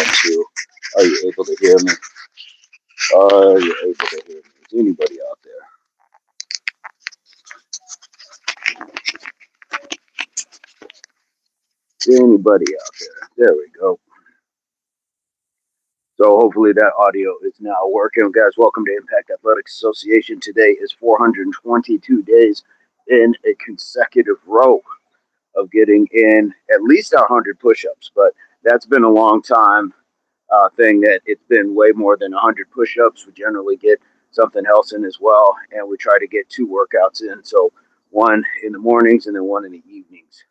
2. Are you able to hear me? Are you able to hear me? Is anybody out there? Is anybody out there? There we go. So hopefully that audio is now working. Guys, welcome to Impact Athletics Association. Today is 422 days in a consecutive row of getting in at least 100 push-ups, but that's been a long time thing that it's been way more than 100 push-ups. We generally get something else in as well, and we try to get 2 workouts in, so one in the mornings and then one in the evenings.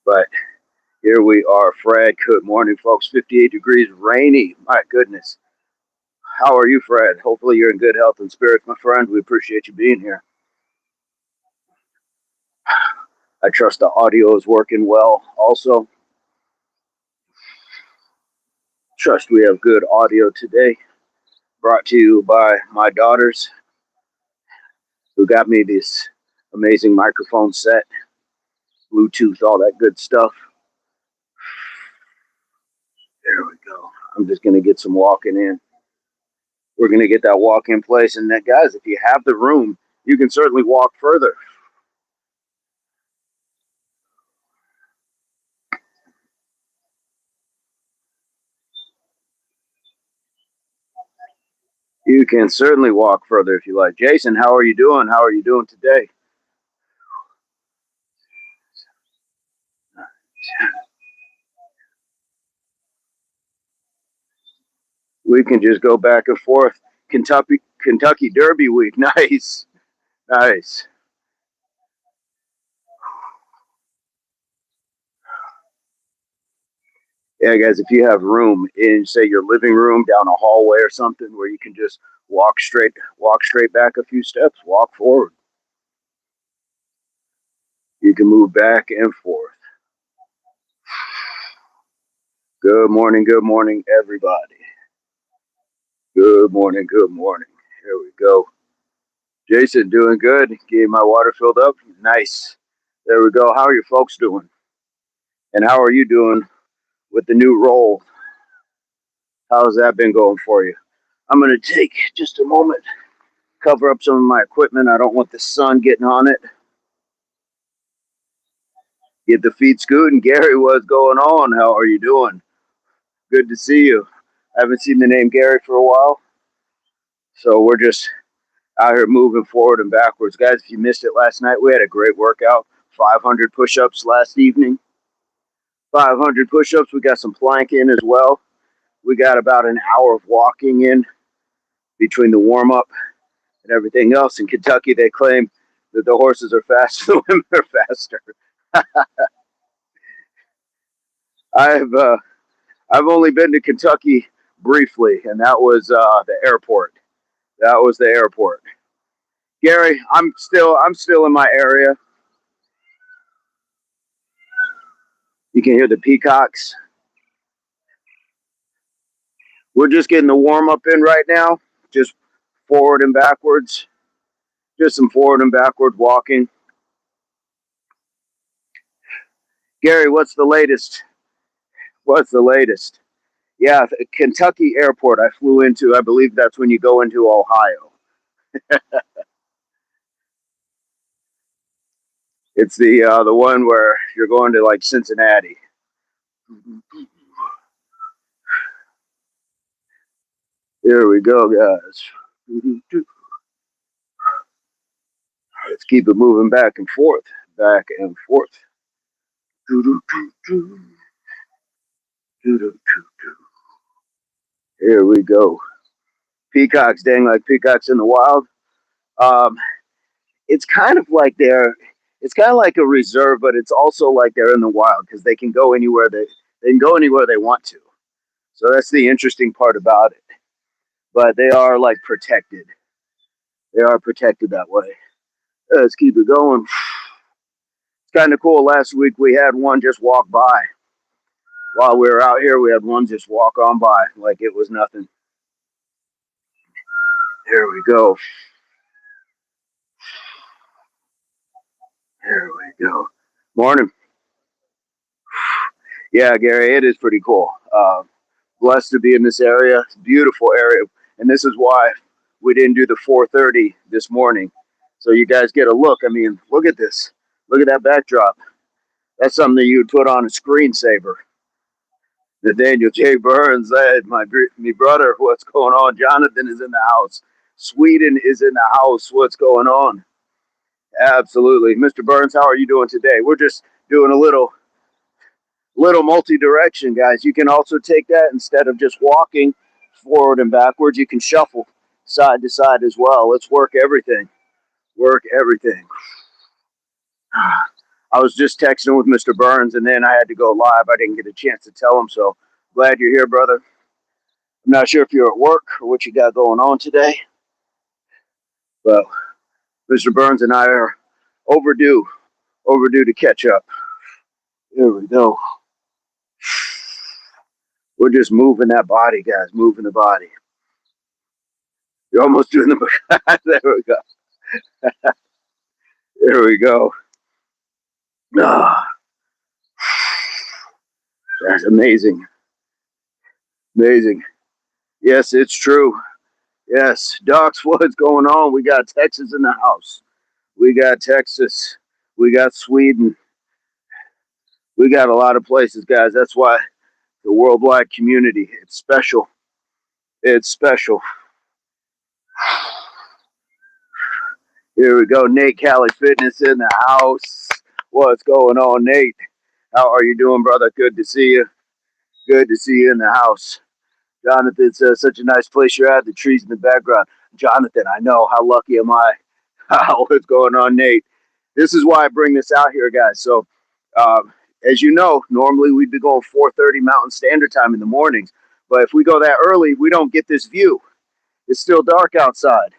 But here we are, Fred. Good morning, folks. 58 degrees, rainy. My goodness. How are you, Fred? Hopefully you're in good health and spirits, my friend. We appreciate you being here. I trust the audio is working well also. Trust we have good audio today. Brought to you by my daughters, who got me this amazing microphone set, Bluetooth, all that good stuff. There we go. I'm just going to get some walking in. We're going to get that walk in place. And that, guys, if you have the room, you can certainly walk further. You can certainly walk further if you like. Jason, how are you doing? How are you doing today? We can just go back and forth. Kentucky Derby week. Nice. Nice. Yeah, guys, if you have room in, say, your living room, down a hallway or something where you can just walk straight back a few steps, walk forward. You can move back and forth. Good morning, everybody. Good morning, good morning. Here we go. Jason, doing good. Getting my water filled up. Nice. There we go. How are your folks doing? And how are you doing with the new role? How's that been going for you? I'm going to take just a moment, cover up some of my equipment. I don't want the sun getting on it. Get the feet scooting. Gary, what's going on? How are you doing? Good to see you. I haven't seen the name Gary for a while. So we're just out here moving forward and backwards. Guys, if you missed it last night, we had a great workout. 500 push-ups last evening. 500 push-ups. We got some plank in as well. We got about an hour of walking in between the warm-up and everything else. In Kentucky, they claim that the horses are faster, the women are faster. I've only been to Kentucky briefly, and that was the airport. That was the airport. Gary, I'm still in my area. You can hear the peacocks. We're just getting the warm up in right now. Just forward and backwards. Just some forward and backward walking. Gary, what's the latest? What's the latest? Yeah, Kentucky Airport I flew into. I believe that's when you go into Ohio. It's the one where you're going to like Cincinnati. Here we go, guys. Let's keep it moving back and forth, back and forth. Here we go. Peacocks, dang like peacocks in the wild. It's kind of like it's kind of like a reserve, but it's also like they're in the wild because they can go anywhere they can go anywhere they want to. So that's the interesting part about it. But they are like protected. They are protected that way. Let's keep it going. It's kind of cool. Last week we had one just walk by. While we were out here, we had one just walk on by like it was nothing. Here we go. Here we go. Morning. Yeah, Gary, it is pretty cool. Blessed to be in this area. It's a beautiful area. And this is why we didn't do the 4:30 this morning. So you guys get a look. I mean, look at this. Look at that backdrop. That's something that you'd put on a screensaver. Nathaniel J. Burns said, me brother, what's going on? Jonathan is in the house. Sweden is in the house. What's going on? Absolutely. Mr. Burns, how are you doing today? We're just doing a little multi-direction, guys. You can also take that instead of just walking forward and backwards. You can shuffle side to side as well. Let's work everything. Work everything. I was just texting with Mr. Burns, and then I had to go live. I didn't get a chance to tell him, so glad you're here, brother. I'm not sure if you're at work or what you got going on today, but Mr. Burns and I are overdue to catch up. Here we go. We're just moving that body, guys, moving the body. You're almost doing the, there we go. There we go. Ah, that's amazing. Amazing. Yes, it's true. Yes, Docs, what's going on? We got Texas in the house. We got Texas. We got Sweden. We got a lot of places, guys. That's why the worldwide community, it's special. It's special. Here we go. Nate Cali Fitness in the house. What's going on, Nate? How are you doing, brother? Good to see you. Good to see you in the house. Jonathan says, such a nice place you're at, the trees in the background. Jonathan, I know. How lucky am I? What's going on, Nate? This is why I bring this out here, guys. So, as you know, normally we'd be going 4:30 Mountain Standard Time in the mornings. But if we go that early, we don't get this view. It's still dark outside.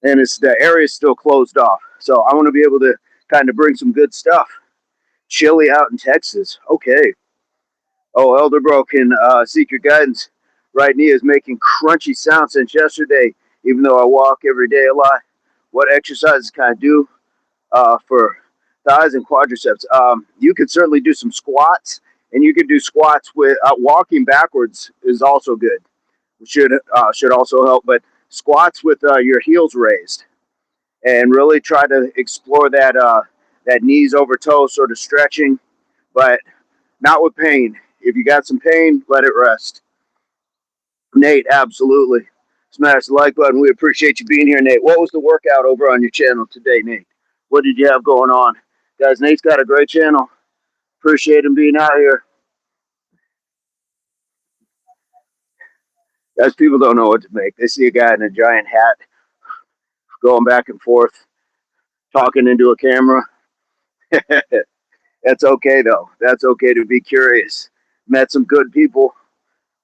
And the area is still closed off. So I want to be able to kind of bring some good stuff. Chilly out in Texas. Okay. Oh, Elder Bro can seek your guidance. Right knee is making crunchy sounds since yesterday, even though I walk every day a lot. What exercises can I do for thighs and quadriceps? You could certainly do some squats, and you could do squats with walking backwards is also good. Should also help, but squats with your heels raised, and really try to explore that knees over toes sort of stretching, but not with pain. If you got some pain, let it rest. Nate, absolutely. Smash the like button. We appreciate you being here, Nate. What was the workout over on your channel today, Nate? What did you have going on? Guys, Nate's got a great channel. Appreciate him being out here. Guys, people don't know what to make. They see a guy in a giant hat going back and forth, talking into a camera. That's okay, though. That's okay to be curious. Met some good people.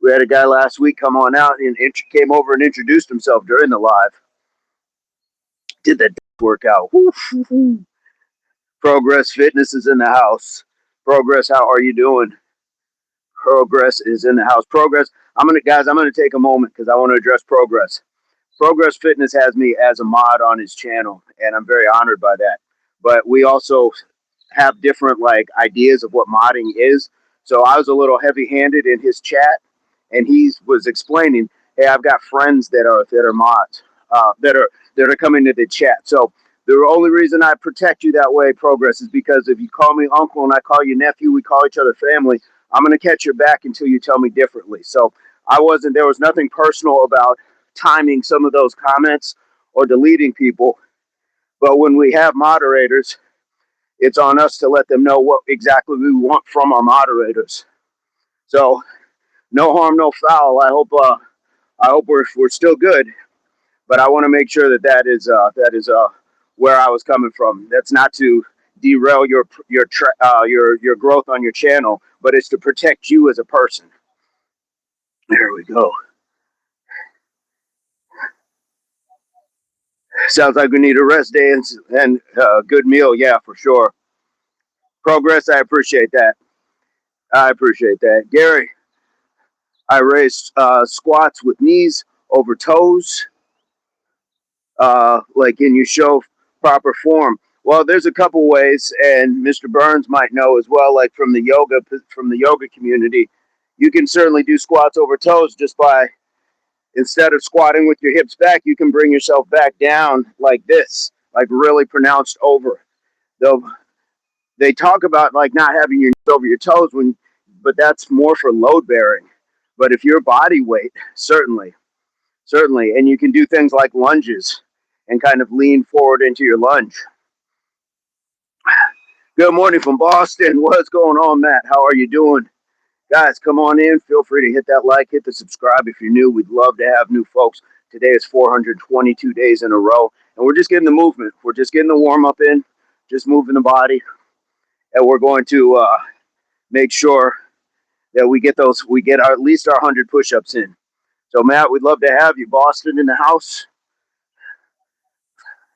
We had a guy last week come on out and came over and introduced himself during the live. Did that workout. Progress Fitness is in the house. Progress, how are you doing? Progress is in the house. Progress, I'm gonna take a moment because I want to address Progress. Progress Fitness has me as a mod on his channel, and I'm very honored by that. But we also have different ideas of what modding is. So I was a little heavy-handed in his chat, and he was explaining, "Hey, I've got friends that are mods that are coming to the chat." So the only reason I protect you that way, Progress, is because if you call me uncle and I call you nephew, we call each other family. I'm going to catch your back until you tell me differently. So there was nothing personal about timing some of those comments or deleting people. But when we have moderators, it's on us to let them know what exactly we want from our moderators. So no harm, no foul. I hope we're still good, but I want to make sure that is where I was coming from. That's not to derail your growth on your channel, but it's to protect you as a person. There we go. Sounds like we need a rest day and a good meal. Yeah, for sure. Progress, I appreciate that. I appreciate that. Gary, I raise squats with knees over toes, and you show proper form. Well, there's a couple ways, and Mr. Burns might know as well, like from the yoga community. You can certainly do squats over toes just by, instead of squatting with your hips back, you can bring yourself back down like this, like really pronounced over. They'll, they talk about like not having your knees over your toes but that's more for load bearing. But if your body weight, certainly, and you can do things like lunges and kind of lean forward into your lunge. Good morning from Boston. What's going on, Matt? How are you doing? Guys, come on in. Feel free to hit that like, hit the subscribe if you're new. We'd love to have new folks. Today is 422 days in a row, and we're just getting the movement. We're just getting the warm up in, just moving the body, and we're going to make sure that we get at least our 100 push-ups in. So, Matt, we'd love to have you. Boston in the house.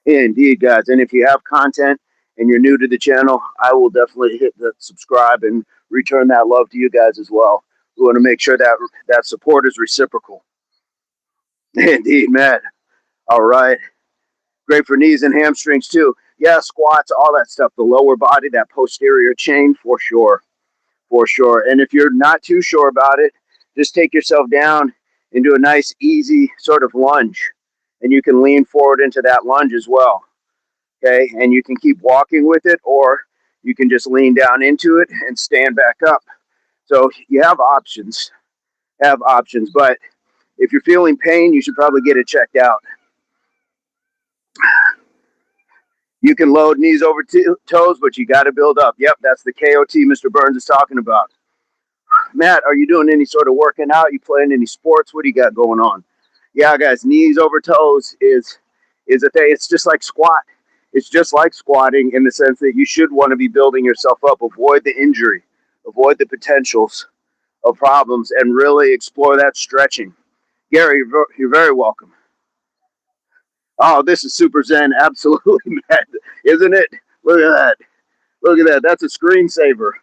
Indeed, guys. And if you have content and you're new to the channel, I will definitely hit the subscribe and return that love to you guys as well. We want to make sure that that support is reciprocal. Indeed, Matt. All right. Great for knees and hamstrings too. Yeah, squats, all that stuff. The lower body, that posterior chain, for sure. For sure. And if you're not too sure about it, just take yourself down into a nice, easy sort of lunge. And you can lean forward into that lunge as well. Okay. And you can keep walking with it, or you can just lean down into it and stand back up. So you have options. But if you're feeling pain, you should probably get it checked out. You can load knees over toes, but you got to build up. Yep, that's the KOT Mr. Burns is talking about. Matt, are you doing any sort of working out? You playing any sports? What do you got going on? Yeah, guys, knees over toes is a thing. It's just like squat. It's just like squatting in the sense that you should want to be building yourself up. Avoid the injury. Avoid the potentials of problems and really explore that stretching. Gary, you're very welcome. Oh, this is super zen. Absolutely, Matt. Isn't it? Look at that. Look at that. That's a screensaver.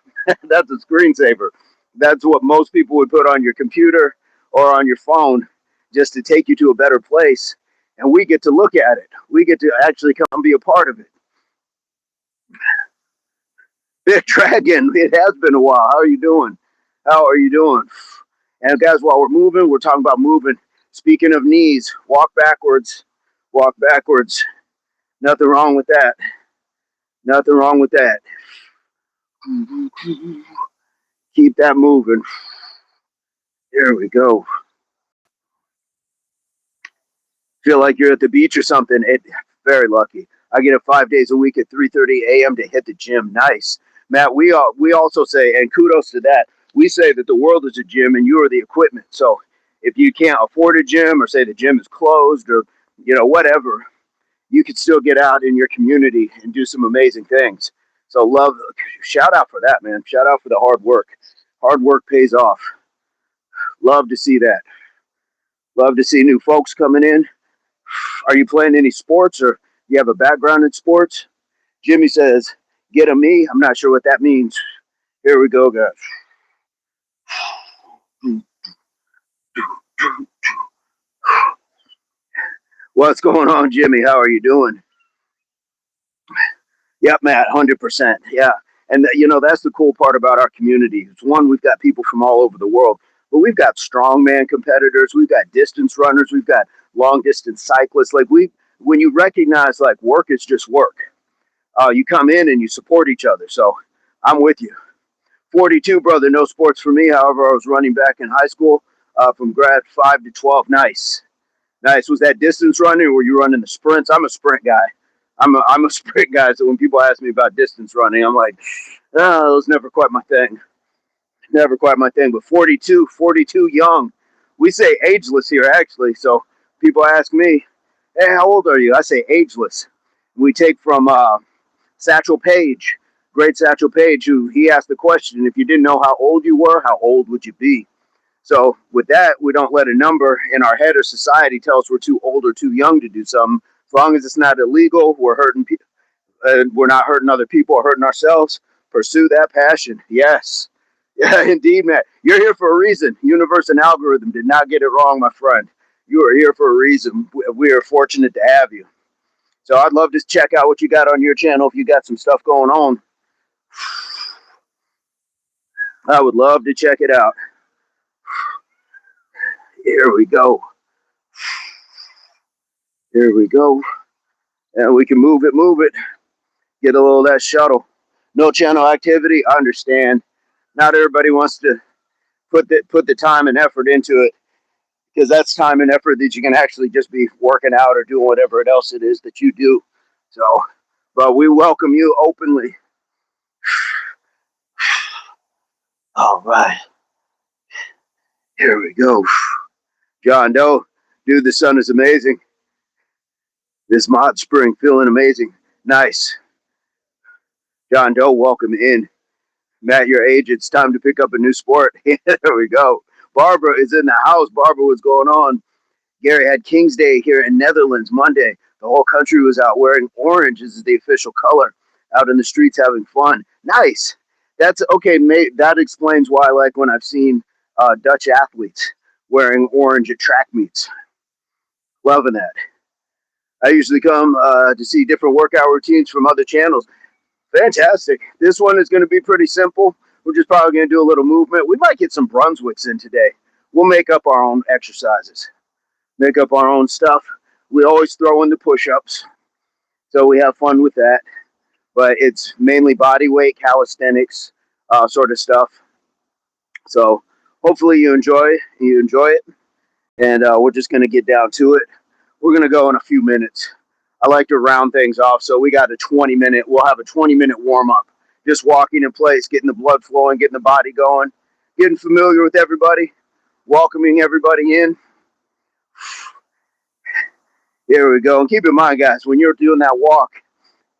That's a screensaver. That's what most people would put on your computer or on your phone just to take you to a better place. And we get to look at it. We get to actually come be a part of it. Big Dragon, it has been a while. How are you doing? How are you doing? And guys, while we're moving, we're talking about moving. Speaking of knees, walk backwards. Walk backwards. Nothing wrong with that. Nothing wrong with that. Keep that moving. There we go. Feel like you're at the beach or something. Very lucky. I get up 5 days a week at 3:30 a.m. to hit the gym. Nice. Matt, we also say, and kudos to that, we say that the world is a gym and you are the equipment. So if you can't afford a gym or say the gym is closed or, whatever, you can still get out in your community and do some amazing things. So shout out for that, man. Shout out for the hard work. Hard work pays off. Love to see that. Love to see new folks coming in. Are you playing any sports or you have a background in sports? Jimmy says, get a me. I'm not sure what that means. Here we go, guys. What's going on, Jimmy? How are you doing? Yep, Matt, 100%. Yeah. And, that's the cool part about our community. It's one, we've got people from all over the world, but we've got strongman competitors. We've got distance runners. We've got long distance cyclists. When you recognize like work is just work, you come in and you support each other. So I'm with you. 42, brother, no sports for me. However, I was running back in high school from grad 5 to 12. Nice. Was that distance running or were you running the sprints? I'm a sprint guy. I'm a sprint guy. So when people ask me about distance running, I'm like, oh, it was never quite my thing. Never quite my thing. But 42 young. We say ageless here, actually. So people ask me, hey, how old are you? I say ageless. We take from Satchel Paige, great Satchel Paige, who he asked the question, if you didn't know how old you were, how old would you be? So with that, we don't let a number in our head or society tell us we're too old or too young to do something. As long as it's not illegal, we're not hurting other people or hurting ourselves. Pursue that passion. Yes. Yeah, indeed, Matt. You're here for a reason. Universe and algorithm did not get it wrong, my friend. You are here for a reason. We are fortunate to have you. So I'd love to check out what you got on your channel if you got some stuff going on. I would love to check it out. Here we go. Here we go. And we can move it. Get a little of that shuttle. No channel activity. I understand. Not everybody wants to put the time and effort into it, because that's time and effort that you can actually just be working out or doing whatever else it is that you do. So, but we welcome you openly. All right. Here we go. John Doe. Dude, the sun is amazing. This mod spring feeling amazing. Nice. John Doe, welcome in. Matt, your age, it's time to pick up a new sport. There we go. Barbara is in the house. Barbara, what's going on? Gary had King's Day here in Netherlands Monday. The whole country was out wearing orange as the official color, out in the streets having fun. Nice. That's okay. That explains why, like, when I've seen Dutch athletes wearing orange at track meets. Loving that. I usually come to see different workout routines from other channels. Fantastic. This one is going to be pretty simple. We're just probably going to do a little movement. We might get some Brunswicks in today. We'll make up our own exercises, make up our own stuff. We always throw in the push-ups, so we have fun with that. But it's mainly body weight, calisthenics, sort of stuff. So hopefully you enjoy it, and we're just going to get down to it. We're going to go in a few minutes. I like to round things off, so we got we'll have a 20-minute warm-up. Just walking in place, getting the blood flowing, getting the body going, getting familiar with everybody, welcoming everybody in. Here we go. And keep in mind, guys, when you're doing that walk,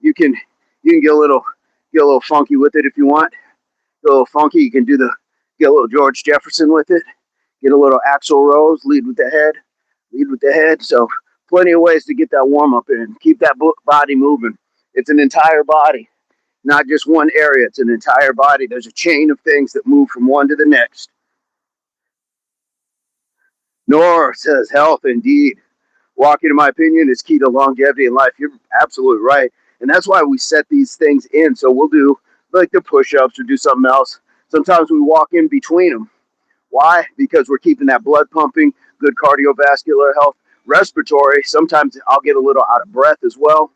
you can get a little funky with it if you want. Get a little funky. You can get a little George Jefferson with it. Get a little Axl Rose. Lead with the head. So plenty of ways to get that warm up in. Keep that body moving. It's an entire body, not just one area. It's an entire body. There's a chain of things that move from one to the next. Nor says health indeed. Walking, in my opinion, is key to longevity in life. You're absolutely right. And that's why we set these things in. So we'll do like the push-ups or do something else. Sometimes we walk in between them. Why? Because we're keeping that blood pumping, good cardiovascular health, respiratory. Sometimes I'll get a little out of breath as well.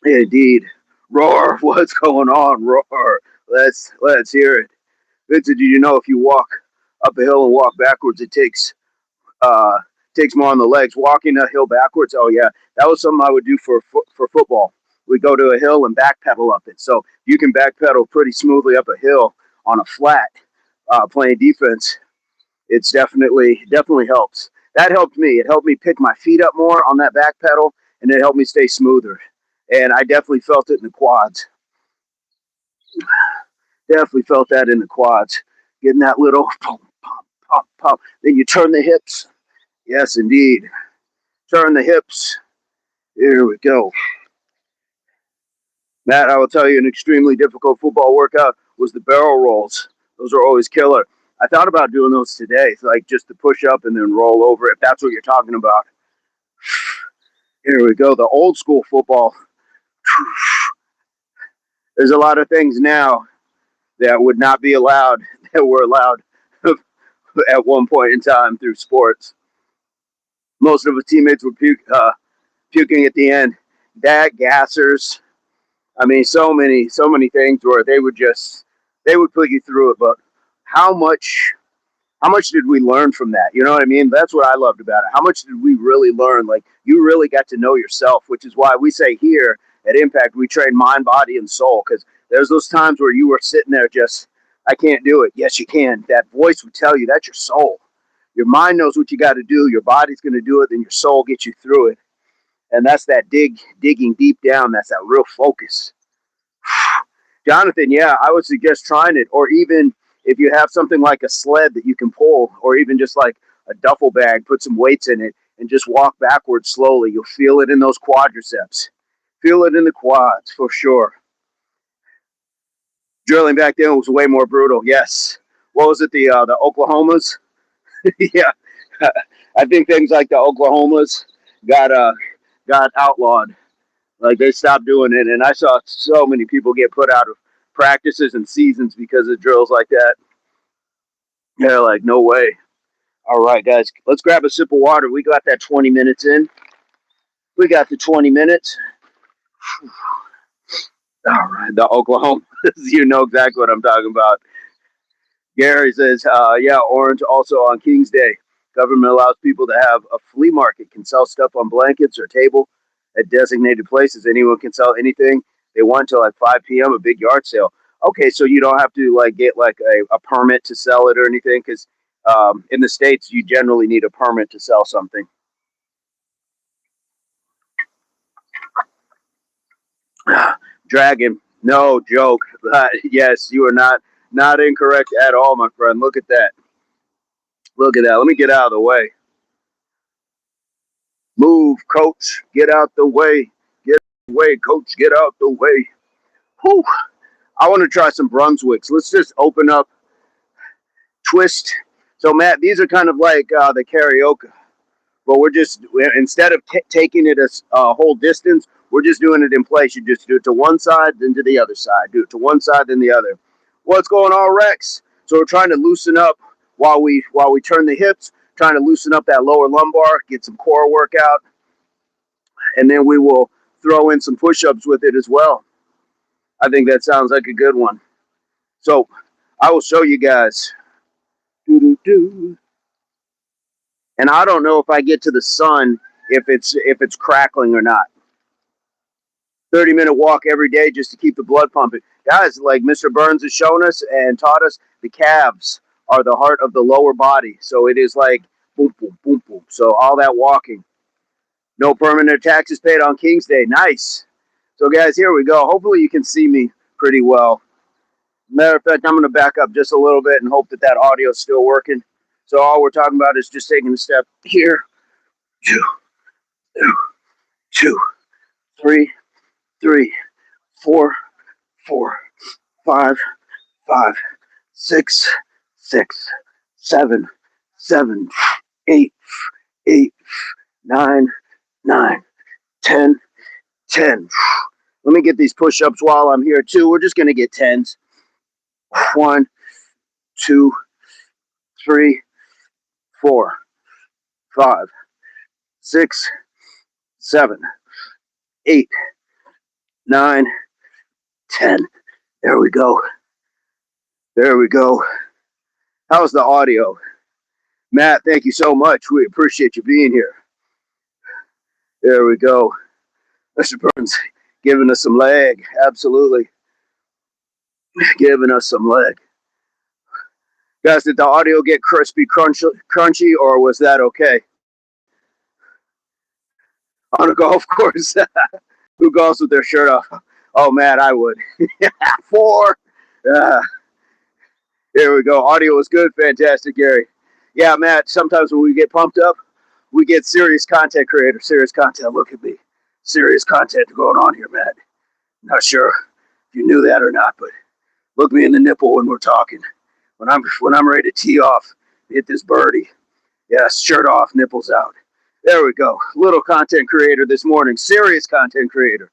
Indeed. Roar, what's going on? Roar. Let's hear it. Vincent, did you know if you walk up a hill and walk backwards, it takes more on the legs. Walking a hill backwards, oh yeah, that was something I would do for football. We go to a hill and backpedal up it. So you can backpedal pretty smoothly up a hill on a flat, playing defense. It's definitely helps. That helped me. It helped me pick my feet up more on that back pedal, and it helped me stay smoother. And I definitely felt it in the quads. Definitely felt that in the quads. Getting that little pop, pop, pop, pop. Then you turn the hips. Yes, indeed. Turn the hips. Here we go. Matt, I will tell you, an extremely difficult football workout was the barrel rolls. Those are always killer. I thought about doing those today, like just to push up and then roll over, if that's what you're talking about. Here we go. The old school football. There's a lot of things now that would not be allowed, that were allowed at one point in time through sports. Most of the teammates were puking at the end. Gassers. I mean, so many things where they would put you through it. But how much did we learn from that? You know what I mean? That's what I loved about it. How much did we really learn? Like, you really got to know yourself, which is why we say here at Impact, we train mind, body, and soul. Because there's those times where you were sitting there just, I can't do it. Yes, you can. That voice would tell you that's your soul. Your mind knows what you got to do. Your body's going to do it. Then your soul gets you through it. And that's that digging deep down. That's that real focus. Jonathan, yeah, I would suggest trying it. Or even if you have something like a sled that you can pull, or even just like a duffel bag, put some weights in it and just walk backwards slowly. You'll feel it in those quadriceps. Feel it in the quads for sure. Drilling back then was way more brutal. Yes. What was it? The Oklahomas? Yeah. I think things like the Oklahomas got outlawed. Like, they stopped doing it, and I saw so many people get put out of practices and seasons because of drills like that. Yeah, like, no way. All right, guys, let's grab a sip of water. We got that 20 minutes in. We got the 20 minutes. All right, the Oklahoma. You know exactly what I'm talking about. Gary says, yeah, Orange also on King's Day. Government allows people to have a flea market, can sell stuff on blankets or table at designated places. Anyone can sell anything they want till like 5 p.m., a big yard sale. Okay, so you don't have to like get like a permit to sell it or anything, because in the States, you generally need a permit to sell something. Dragon, no joke. Yes, you are not incorrect at all, my friend. Look at that. Look at that. Let me get out of the way. Move, coach. Get out the way. Get away, coach. Get out the way. Whew. I want to try some Brunswicks. Let's just open up twist. So, Matt, these are kind of like the karaoke, but we're just, instead of taking it a whole distance, we're just doing it in place. You just do it to one side, then to the other side. Do it to one side, then the other. What's going on, Rex? So we're trying to loosen up while we turn the hips, trying to loosen up that lower lumbar, get some core workout, and then we will throw in some push-ups with it as well. I think that sounds like a good one. So I will show you guys. Doo-doo-doo. And I don't know if I get to the sun if it's crackling or not. 30-minute walk every day just to keep the blood pumping. Guys, like Mr. Burns has shown us and taught us, the calves are the heart of the lower body. So it is like boom, boom, boom, boom. So all that walking. No permanent taxes paid on King's Day. Nice. So, guys, here we go. Hopefully you can see me pretty well. Matter of fact, I'm going to back up just a little bit and hope that that audio is still working. So all we're talking about is just taking a step here. 2, 2, 3, 3, 4, 4, 5, 5, 6, 6, 7, 7, 8, 8, 9, 9, 10, 10. Let me get these push-ups while I'm here too. We're just going to get 10s. 1, 2, 3, 4, 5, 6, 7, 8, 9, 10. There we go. There we go. How's the audio? Matt, thank you so much. We appreciate you being here. There we go. Mr. Burns giving us some leg. Absolutely. Giving us some leg. Guys, did the audio get crispy, crunchy, or was that okay? On a golf course. Who golfs with their shirt off? Oh, Matt, I would. 4. Here we go. Audio was good. Fantastic, Gary. Yeah, Matt, sometimes when we get pumped up, we get serious content creator, serious content. Look at me. Serious content going on here, Matt. Not sure if you knew that or not, but look me in the nipple when we're talking. When I'm ready to tee off, hit this birdie. Yes, shirt off, nipples out. There we go. Little content creator this morning. Serious content creator.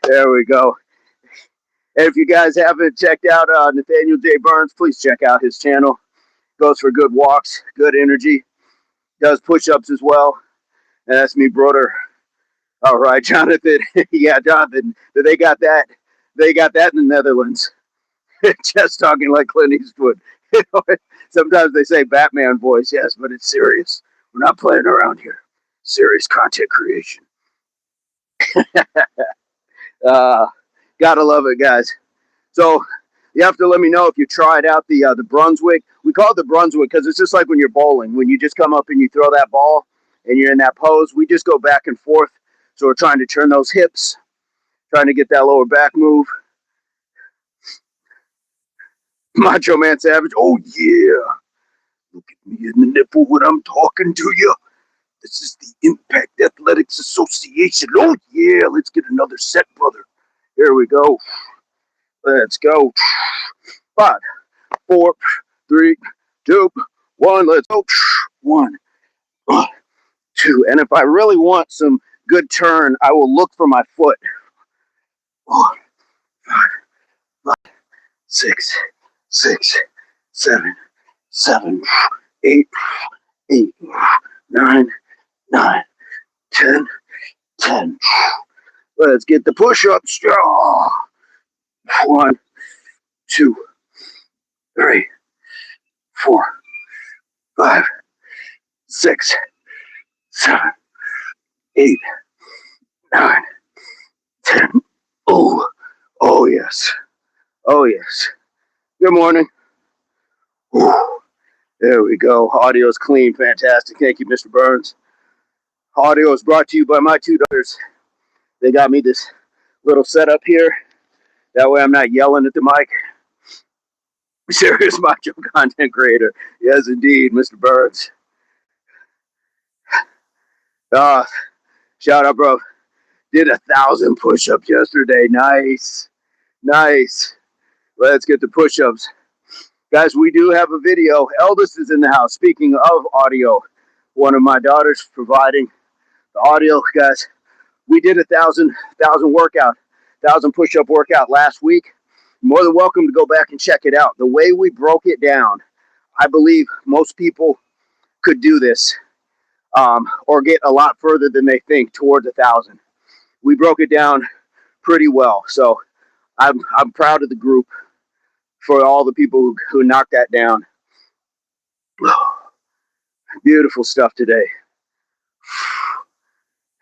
There we go. And if you guys haven't checked out Nathaniel J. Burns, please check out his channel. Goes for good walks, good energy. Does push-ups as well. And that's me, brother. All right, Jonathan. Yeah, Jonathan. They got that. They got that in the Netherlands. Just talking like Clint Eastwood. Sometimes they say Batman voice, yes, but it's serious. We're not playing around here. Serious content creation. Gotta love it, guys. So you have to let me know if you tried out the Brunswick. We call it the Brunswick because it's just like when you're bowling. When you just come up and you throw that ball and you're in that pose, we just go back and forth. So we're trying to turn those hips, trying to get that lower back move. Macho Man Savage. Oh, yeah. Look at me in the nipple when I'm talking to you. This is the Impact Athletics Association. Oh, yeah. Let's get another set, brother. Here we go. Let's go. 5, 4, 3, 2, 1. Let's go. 1, 2. And if I really want some good turn, I will look for my foot. 4, 5, 6, 6, 7, 7, 8, 8, 9, 9, 10, 10. Let's get the push-ups. 1, 2, 3, 4, 5, 6, 7, 8, 9, 10. Oh, oh yes. Oh yes. Good morning. Ooh, there we go. Audio is clean. Fantastic. Thank you, Mr. Burns. Audio is brought to you by my two daughters. They got me this little setup here. That way I'm not yelling at the mic. Serious macho content creator. Yes, indeed, Mr. Burns. Shout out, bro. Did 1,000 push-ups yesterday. Nice. Nice. Let's get the push-ups. Guys, we do have a video. Eldest is in the house. Speaking of audio, one of my daughters providing the audio. Guys, we did 1,000 workout, 1,000 push-up workout last week. More than welcome to go back and check it out. The way we broke it down, I believe most people could do this or get a lot further than they think towards 1,000. We broke it down pretty well. So I'm proud of the group for all the people who knocked that down. Beautiful stuff today.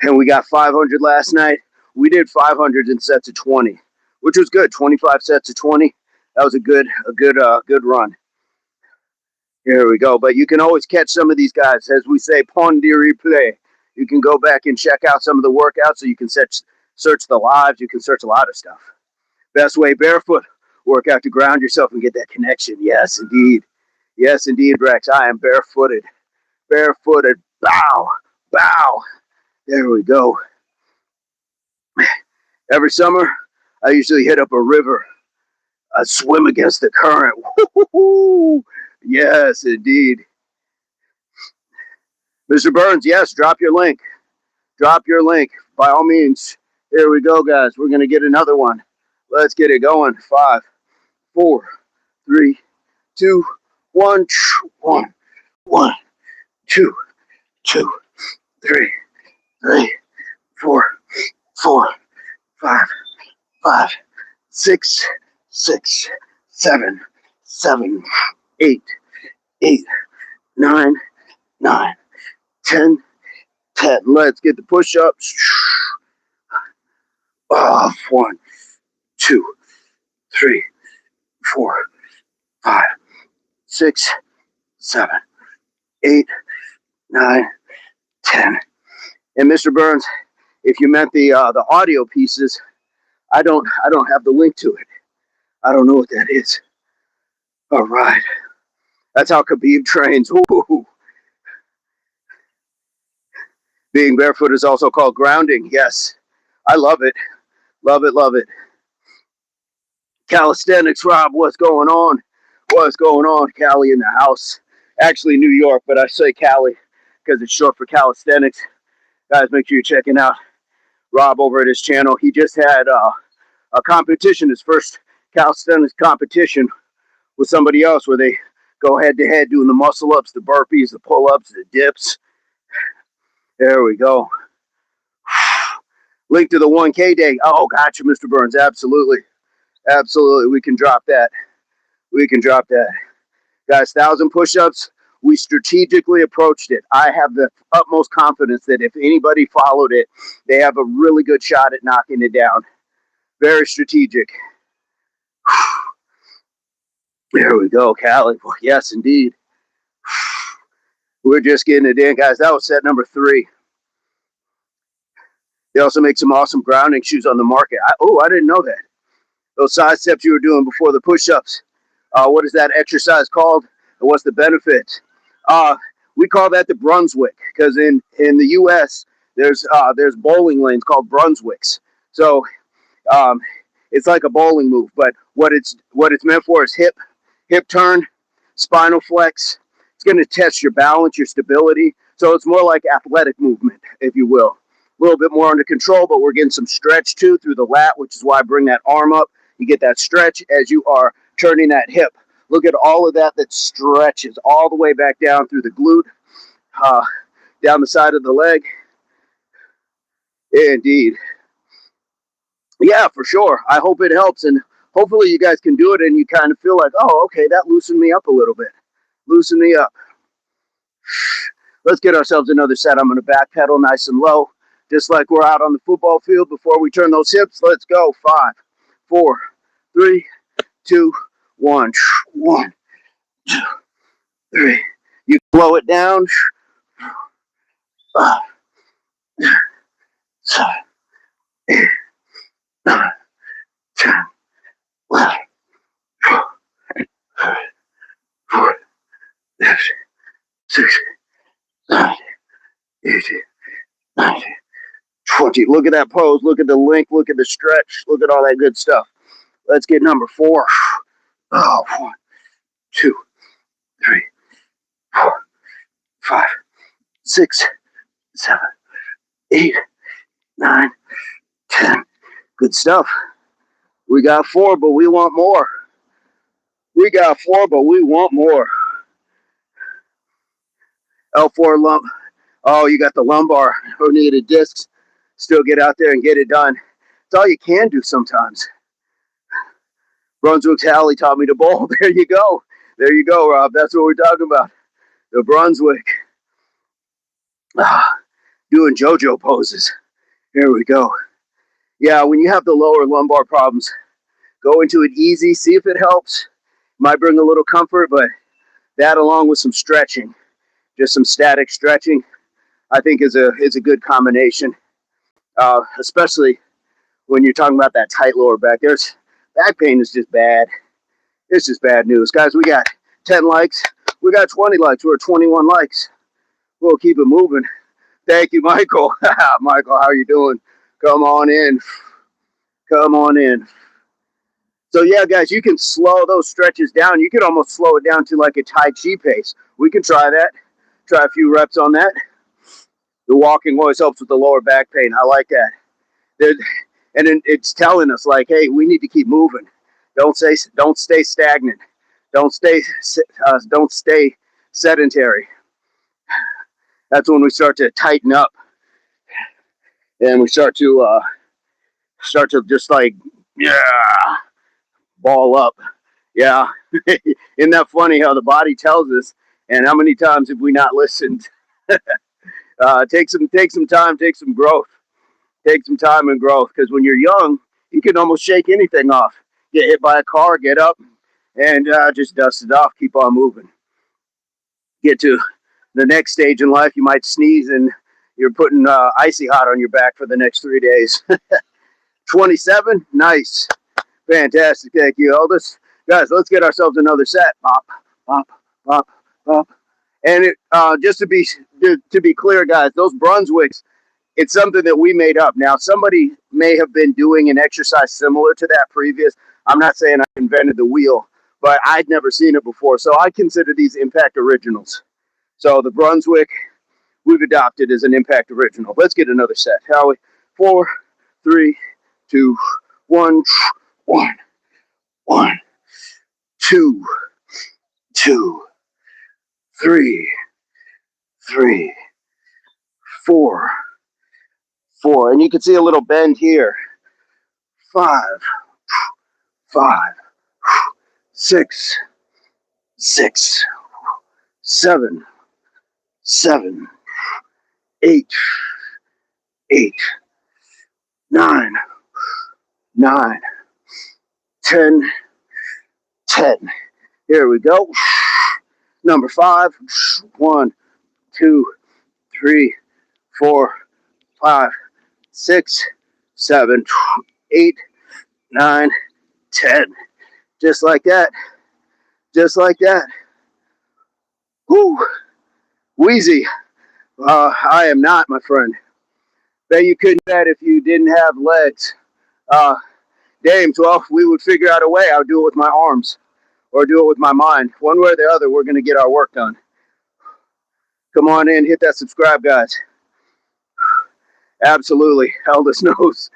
And we got 500 last night. We did 500 in sets of 20, which was good. 25 sets of 20. That was a good run. Here we go. But you can always catch some of these guys, as we say, pon de replay. You can go back and check out some of the workouts. So you can search the lives. You can search a lot of stuff. Best way, barefoot workout to ground yourself and get that connection. Yes, indeed. Yes, indeed, Rex. I am barefooted. Barefooted. Bow. Bow. There we go. Every summer, I usually hit up a river. I swim against the current. Woo-hoo-hoo. Yes, indeed. Mr. Burns, yes, drop your link. Drop your link. By all means. Here we go, guys. We're going to get another one. Let's get it going. 5, 4, 3, 2, 1. 1, 1, 2, 2, 3, 3, 4, 4, 5, 5, 6, 6, 7, 7, 8, 8, 9, 9, 10, 10. Let's get the push-ups. 1, 2, 3, 4, 5, 6, 7, 8, 9, 10. And Mr. Burns, if you meant the audio pieces, I don't have the link to it. I don't know what that is. All right. That's how Khabib trains. Ooh. Being barefoot is also called grounding. Yes. I love it. Love it, love it. Calisthenics, Rob, what's going on? What's going on? Cali in the house. Actually, New York, but I say Cali because it's short for calisthenics. Guys, make sure you're checking out Rob over at his channel. He just had a competition, his first calisthenics competition with somebody else where they go head-to-head doing the muscle-ups, the burpees, the pull-ups, the dips. There we go. Link to the 1K day. Oh, gotcha, Mr. Burns. Absolutely. Absolutely. We can drop that. We can drop that. Guys, 1,000 push-ups. We strategically approached it. I have the utmost confidence that if anybody followed it, they have a really good shot at knocking it down. Very strategic. There we go, Cali. Yes, indeed. We're just getting it in, guys. That was set number 3. They also make some awesome grounding shoes on the market. I didn't know that. Those side steps you were doing before the push-ups. What is that exercise called? And what's the benefit? We call that the Brunswick because in the U.S. there's bowling lanes called Brunswicks. So it's like a bowling move, but what it's meant for is hip turn, spinal flex. It's going to test your balance, your stability. So it's more like athletic movement, if you will. A little bit more under control, but we're getting some stretch too through the lat, which is why I bring that arm up. You get that stretch as you are turning that hip Look at all of that stretches all the way back down through the glute, down the side of the leg. Indeed. Yeah, for sure. I hope it helps, and hopefully you guys can do it and you kind of feel like, oh, okay, that loosened me up a little bit. Loosen me up. Let's get ourselves another set. I'm going to back pedal nice and low, just like we're out on the football field before we turn those hips. Let's go. 5, 4, 3, 2, 1. 1, 2, 3. You slow it down. 5, 7, 8, 9, 10, 11, 12, 14, 16, 17, 18, 19, 20. Look at that pose. Look at the length. Look at the stretch. Look at all that good stuff. Let's get number 4. Oh, 1, 2, 3, 4, 5, 6, 7, 8, 9, 10. Good stuff. We got 4, but we want more. We got 4, but we want more. L4 lump. Oh, you got the lumbar herniated discs. Still get out there and get it done. It's all you can do sometimes. Brunswick's Hallie taught me to bowl. There you go. There you go, Rob. That's what we're talking about. The Brunswick. Doing JoJo poses. Here we go. Yeah, when you have the lower lumbar problems, go into it easy. See if it helps. Might bring a little comfort, but that along with some stretching, just some static stretching, I think is a good combination. Especially when you're talking about that tight lower back. There's back pain is just bad. It's just bad news. Guys, we got 10 likes. We got 20 likes. We're at 21 likes. We'll keep it moving. Thank you, Michael. Michael, how are you doing? Come on in. Come on in. So yeah, guys, you can slow those stretches down. You can almost slow it down to like a Tai Chi pace. We can try that. Try a few reps on that. The walking always helps with the lower back pain. I like that. And it's telling us like, hey, we need to keep moving. Don't stay stagnant. Don't stay sedentary. That's when we start to tighten up, and we start to just like, yeah, ball up. Yeah, isn't that funny how the body tells us? And how many times have we not listened? Take some time, take some growth. Take some time and growth, because when you're young, you can almost shake anything off. Get hit by a car, get up, and just dust it off. Keep on moving. Get to the next stage in life, you might sneeze and you're putting icy hot on your back for the next 3 days. 27, nice, fantastic. Thank you, Eldest. Guys, let's get ourselves another set. Pop, pop, pop, pop. And just to be clear, guys, those Brunswicks, it's something that we made up. Now, somebody may have been doing an exercise similar to that previous. I'm not saying I invented the wheel, but I'd never seen it before. So I consider these Impact Originals. So the Brunswick, we've adopted as an Impact Original. Let's get another set, shall we? 4, 3, 2, 1, 1, 1, 2, 2, 3, 3, 4, 4. And you can see a little bend here. 5, 5, 6, 6, 7, 7, 8, 8, 9, 9, 10, 10. Here we go. Number 5. 1, 2, 3, 4, 5, 6, 7, 8, 9, 10. Just like that. Just like that. Whoo. Wheezy. I am not, my friend. Bet you couldn't do that if you didn't have legs. Dames, well, we would figure out a way. I would do it with my arms or do it with my mind. One way or the other, we're going to get our work done. Come on in, hit that subscribe, guys. Absolutely. Eldest knows.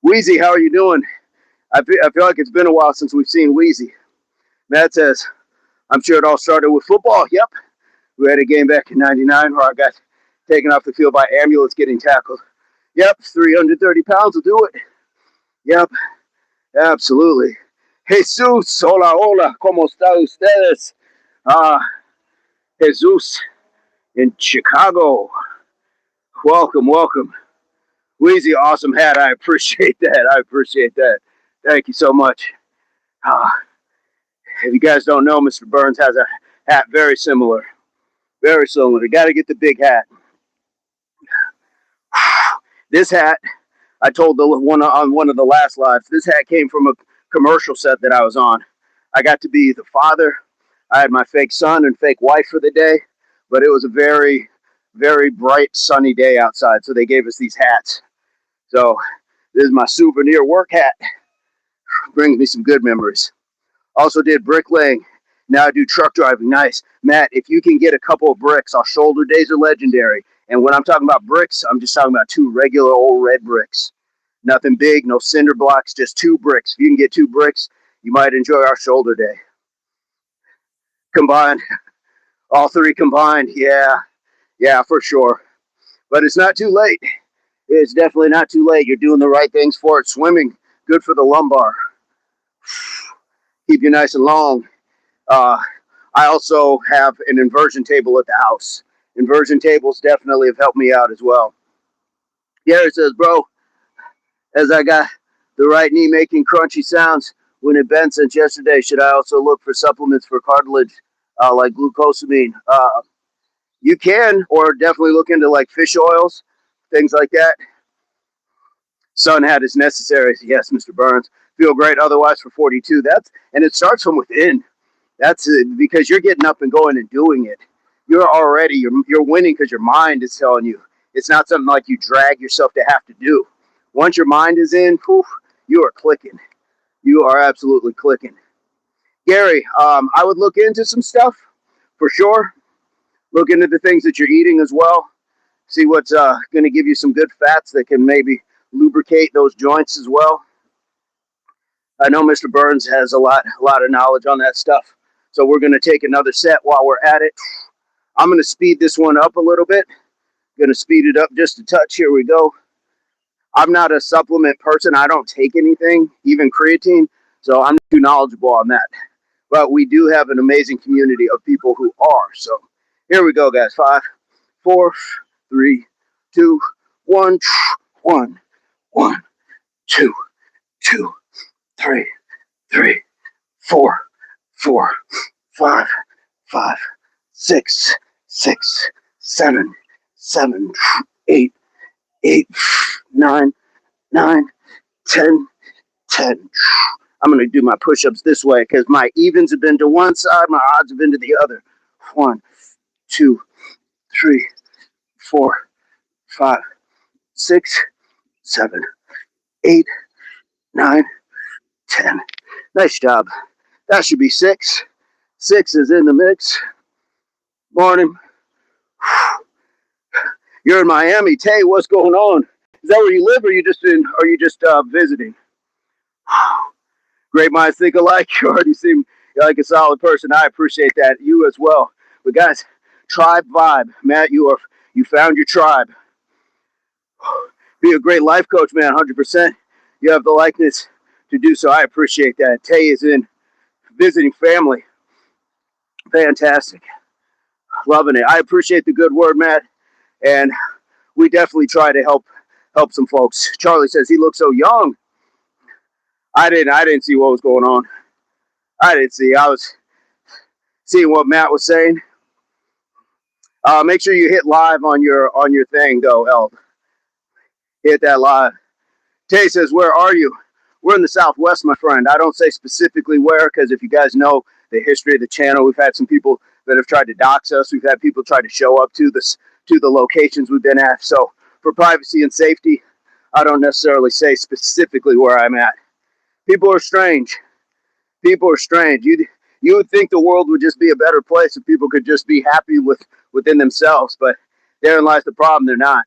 Wheezy, how are you doing? I feel like it's been a while since we've seen Wheezy. Matt says, I'm sure it all started with football. Yep. We had a game back in 99 where I got taken off the field by ambulance getting tackled. Yep, 330 pounds will do it. Yep, absolutely. Jesus, hola, hola, ¿cómo está ustedes? Jesus in Chicago. Welcome, welcome. Wheezy, awesome hat. I appreciate that. I appreciate that. Thank you so much. If you guys don't know, Mr. Burns has a hat very similar. Very similar. You got to get the big hat. This hat, I told the one on one of the last lives, this hat came from a commercial set that I was on. I got to be the father. I had my fake son and fake wife for the day, but it was a very, very bright, sunny day outside, so they gave us these hats. So this is my souvenir work hat. Brings me some good memories. Also did bricklaying. Now I do truck driving. Nice. Matt, if you can get a couple of bricks, our shoulder days are legendary. And when I'm talking about bricks, I'm just talking about 2 regular old red bricks. Nothing big, no cinder blocks, just 2 bricks. If you can get 2 bricks, you might enjoy our shoulder day. Combined. All 3 combined. Yeah, for sure. But it's not too late. It's definitely not too late. You're doing the right things for it. Swimming, good for the lumbar. Keep you nice and long. I also have an inversion table at the house. Inversion tables definitely have helped me out as well. Gary says, bro, as I got the right knee making crunchy sounds when it bent since yesterday, should I also look for supplements for cartilage like glucosamine? You can, or definitely look into like fish oils, things like that. Sun had its necessaries. Yes, Mr. Burns. Feel great otherwise for 42. And it starts from within. That's it, because you're getting up and going and doing it. You're winning because your mind is telling you. It's not something like you drag yourself to have to do. Once your mind is in, you are clicking. You are absolutely clicking. Gary, I would look into some stuff for sure. Look into the things that you're eating as well. See what's going to give you some good fats that can maybe lubricate those joints as well. I know Mr. Burns has a lot of knowledge on that stuff. So we're going to take another set while we're at it. I'm going to speed this one up a little bit. Going to speed it up just a touch. Here we go. I'm not a supplement person. I don't take anything, even creatine. So I'm not too knowledgeable on that. But we do have an amazing community of people who are. So here we go, guys. 5, 4, 3, 2, 1, 1, 1, 2, 2, 3, 3, 4, 4, 5, 5, 6, 6, 7, 7, 8, 8, 9, 9, 10, 10. I'm going to do my push-ups this way because my evens have been to one side, my odds have been to the other. 1, 2, 3, 4, 5, 6, 7, 8, 9, 10. Nice job. That should be 6. 6 is in the mix. Morning. You're in Miami. Tay, what's going on? Is that where you live, or are you just visiting? Great minds think alike. You already seem like a solid person. I appreciate that. You as well. But guys, tribe vibe. Matt, you found your tribe. Be a great life coach, man. 100%. You have the likeness to do so. I appreciate that. Tay is in visiting family. Fantastic. Loving it. I appreciate the good word, Matt. And we definitely try to help some folks. Charlie says he looks so young. I didn't see what was going on. I didn't see. I was seeing what Matt was saying. Make sure you hit live on your thing, though, El. Hit that live. Tay says, where are you? We're in the Southwest, my friend. I don't say specifically where, because if you guys know the history of the channel, we've had some people that have tried to dox us. We've had people try to show up to the locations we've been at. So for privacy and safety, I don't necessarily say specifically where I'm at. People are strange. People are strange. You would think the world would just be a better place if people could just be happy within themselves, but therein lies the problem. They're not.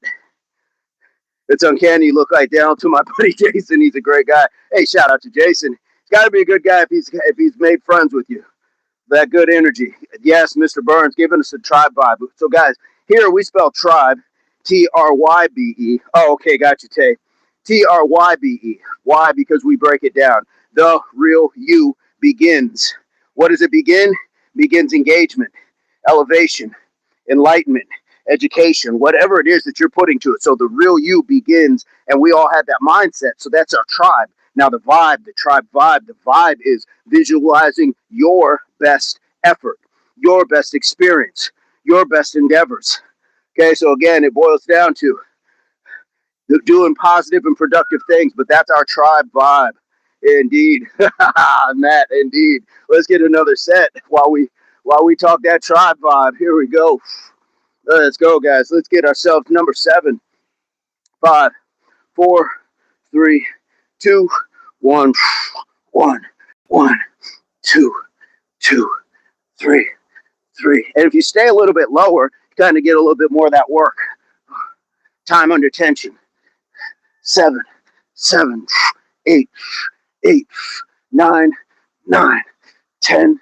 It's uncanny. You look like down to my buddy Jason. He's a great guy. Hey, shout out to Jason. He's got to be a good guy if he's made friends with you. That good energy. Yes, Mr. Burns giving us a tribe vibe. So, guys, here we spell tribe, Trybe. Oh, okay, got you, Tay. Trybe. Why? Because we break it down. The real you begins. What does it begin? Begins engagement, elevation, enlightenment, education, whatever it is that you're putting to it. So the real you begins, and we all have that mindset. So that's our tribe. Now the vibe, the tribe vibe, the vibe is visualizing your best effort, your best experience, your best endeavors. Okay, so again, it boils down to doing positive and productive things, but that's our tribe vibe. Indeed. Matt, indeed. Let's get another set while we talk that tribe vibe. Here we go. Let's go, guys. Let's get ourselves number 7, 5, 4, 3, 2, 1, 1, 1, 2, 2, 3, 3. And if you stay a little bit lower, you kind of get a little bit more of that work. Time under tension. 7, 7, 8, 8, 9, 9, 10,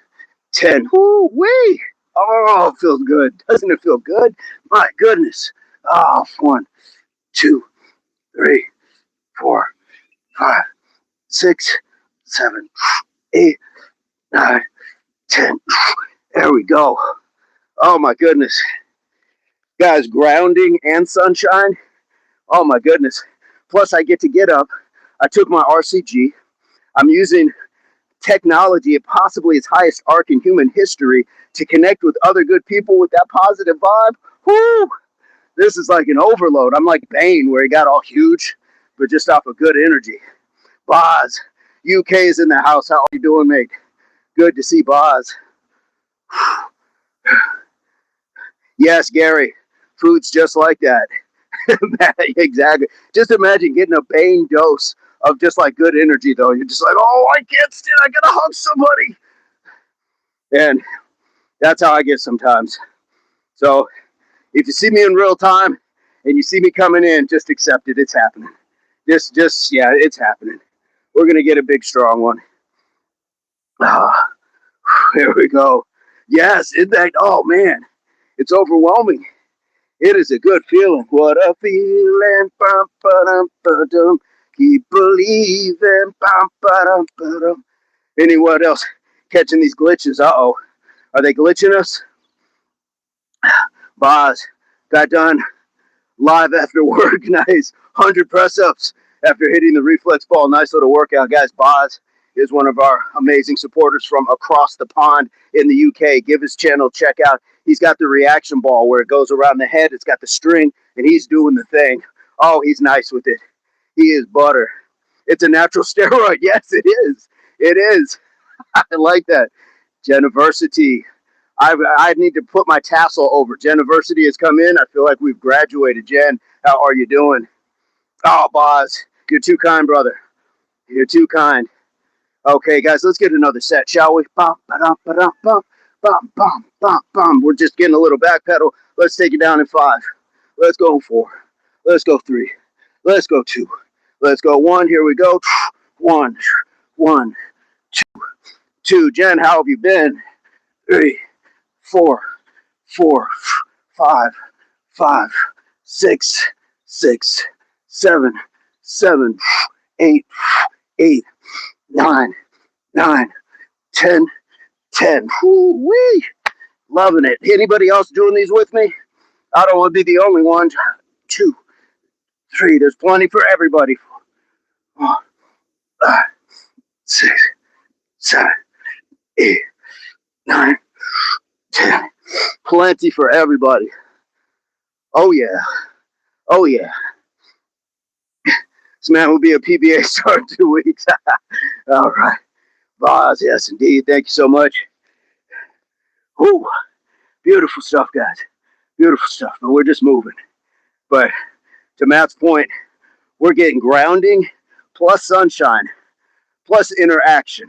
10. Woo wee! Oh, it feels good. Doesn't it feel good? My goodness. Oh, 1, 2, 3, 4, 5, 6, 7, 8, 9, 10. There we go. Oh my goodness. Guys, grounding and sunshine. Oh my goodness. Plus I get to get up. I took my RCG. I'm using technology at possibly its highest arc in human history to connect with other good people with that positive vibe. Whoo! This is like an overload. I'm like Bane where he got all huge, but just off of good energy. Boz, UK is in the house. How are you doing, mate? Good to see Boz. Yes, Gary. Food's just like that. Exactly. Just imagine getting a Bane dose of just like good energy, though. You're just like, oh, I can't stand. I gotta hug somebody. And that's how I get sometimes. So if you see me in real time and you see me coming in, just accept it. It's happening. Yeah, it's happening. We're gonna get a big, strong one. Here we go. Yes, isn't that? Oh man, it's overwhelming. It is a good feeling. What a feeling. Bum, ba-dum, ba-dum. Keep believing. Bum, ba-dum, ba-dum. Anyone else catching these glitches? Uh-oh. Are they glitching us? Boz got done live after work. Nice. 100 press-ups after hitting the reflex ball. Nice little workout. Guys, Boz is one of our amazing supporters from across the pond in the UK. Give his channel a check out. He's got the reaction ball where it goes around the head. It's got the string, and he's doing the thing. Oh, he's nice with it. He is butter. It's a natural steroid. Yes, it is. It is. I like that. Geniversity. I need to put my tassel over. Geniversity has come in. I feel like we've graduated. Jen, how are you doing? Oh, Boz, you're too kind, brother. You're too kind. Okay, guys, let's get another set, shall we? Bum, ba-dum, ba-dum, bum, bum, bum, bum, bum. We're just getting a little back pedal. Let's take it down in 5. Let's go 4. Let's go 3. Let's go 2. Let's go 1. Here we go. 1, 1, 2, 2. Jen, how have you been? 3, 4, 4, 5, 5, 6, 6, 7, 7, 8, 8, 9, 9, 10, 10. Woo-wee. Loving it. Anybody else doing these with me? I don't want to be the only one. 2, 3. There's plenty for everybody. 4, 5, 6, 7, 8, 9, 10. Plenty for everybody. Oh, yeah. Oh, yeah. This man will be a PBA star in 2 weeks. All right. Boz, yes, indeed. Thank you so much. Whew. Beautiful stuff, guys. Beautiful stuff. But we're just moving. But to Matt's point, we're getting grounding plus sunshine plus interaction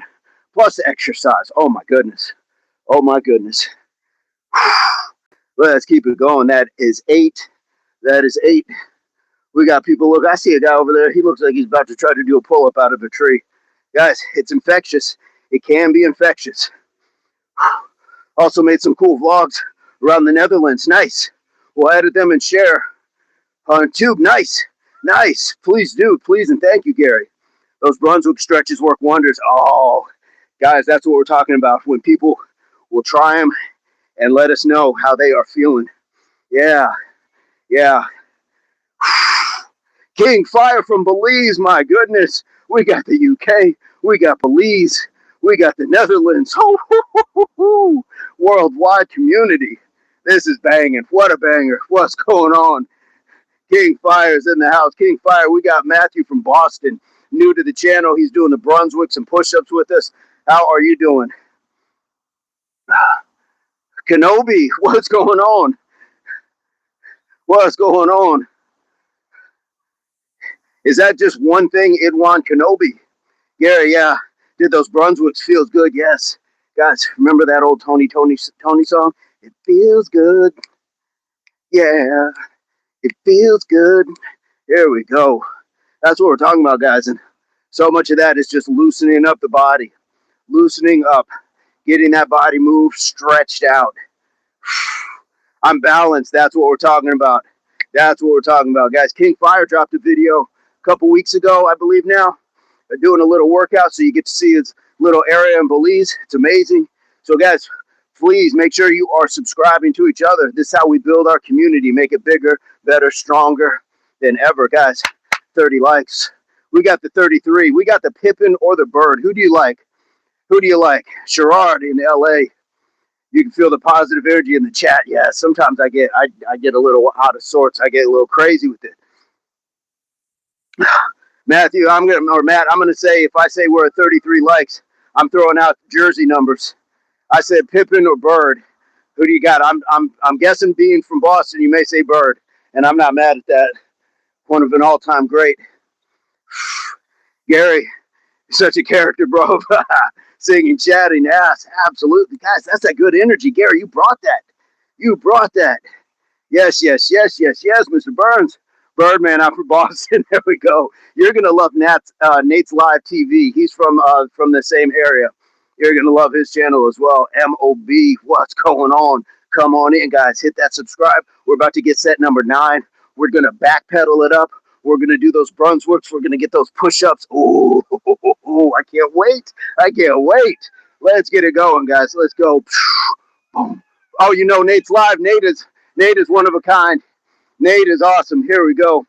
plus exercise. Oh, my goodness. Oh, my goodness. Let's keep it going. That is 8. That is 8. We got people. Look, I see a guy over there. He looks like he's about to try to do a pull-up out of a tree. Guys, it's infectious. It can be infectious. Also made some cool vlogs around the Netherlands. Nice. We'll edit them and share on Tube. Nice. Nice. Please do. Please and thank you, Gary. Those Brunswick stretches work wonders. Oh, guys, that's what we're talking about. When people will try them and let us know how they are feeling. Yeah. Yeah. King Fire from Belize, my goodness. We got the UK, we got Belize, we got the Netherlands. Worldwide community. This is banging. What a banger. What's going on? King Fire's in the house. King Fire, we got Matthew from Boston, new to the channel. He's doing the Brunswicks and push-ups with us. How are you doing? Kenobi, what's going on? What's going on? Is that just one thing, Idwan Kenobi? Gary, yeah. Did those Brunswicks feels good? Yes. Guys, remember that old Tony song? It feels good. Yeah. It feels good. Here we go. That's what we're talking about, guys. And so much of that is just loosening up the body. Loosening up. Getting that body moved, stretched out. I'm balanced. That's what we're talking about. That's what we're talking about, guys. King Fire dropped a video a couple weeks ago, I believe now. They're doing a little workout, so you get to see his little area in Belize. It's amazing. So, guys, please make sure you are subscribing to each other. This is how we build our community, make it bigger, better, stronger than ever. Guys, 30 likes. We got the 33. We got the Pippin or the Bird. Who do you like? Who do you like? Sherrard in LA. You can feel the positive energy in the chat. Yeah, sometimes I get a little out of sorts. I get a little crazy with it. Matthew, Matt, I'm gonna say, if I say we're at 33 likes, I'm throwing out jersey numbers. I said Pippin or Bird. Who do you got? I'm guessing, being from Boston, you may say Bird, and I'm not mad at that. One of an all-time great. Gary, such a character, bro. Singing, chatting, ass, absolutely, guys. That's that good energy, Gary. You brought that. You brought that. Yes, yes, yes, yes, yes, Mr. Burns. Birdman, I'm from Boston. There we go. You're gonna love Nate's Live TV. He's from the same area. You're gonna love his channel as well. MOB, what's going on? Come on in, guys. Hit that subscribe. We're about to get set number 9. We're gonna backpedal it up. We're gonna do those Brunswicks. We're gonna get those push-ups. Ooh, I can't wait. I can't wait. Let's get it going, guys. Let's go. Boom. Oh, you know Nate's Live. Nate is one of a kind. Nate is awesome. Here we go.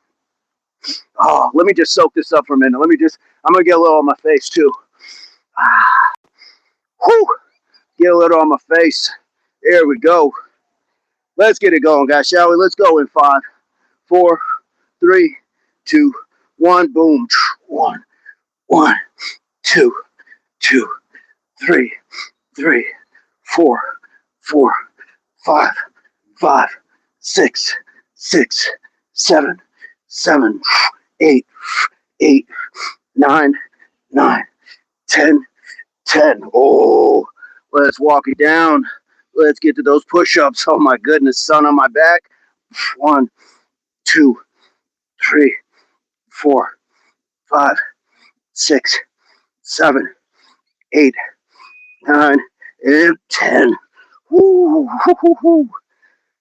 Oh, let me just soak this up for a minute. I'm going to get a little on my face too. Whew. Get a little on my face. There we go. Let's get it going, guys, shall we? Let's go in 5, 4, 3, 2, 1. Boom. 1, 1, 2, 2, 3, 3, 4, 4, 5, 5, 6, 6, 7, 7, 8, 8, 9, 9, 10, 10. Oh, let's walk it down. Let's get to those push-ups. Oh my goodness, sun on my back. 1, 2, 3, 4, 5, 6, 7, 8, 9, and 10. Woo, woo, woo, woo.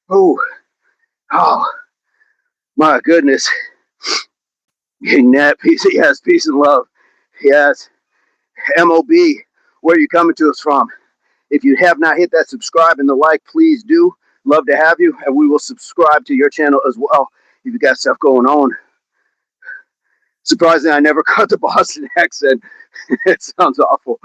Oh, oh, my goodness. Getting that peace, yes, peace and love. Yes. MOB, where are you coming to us from? If you have not hit that subscribe and the like, please do. Love to have you, and we will subscribe to your channel as well if you got stuff going on. Surprisingly, I never caught the Boston accent. It sounds awful.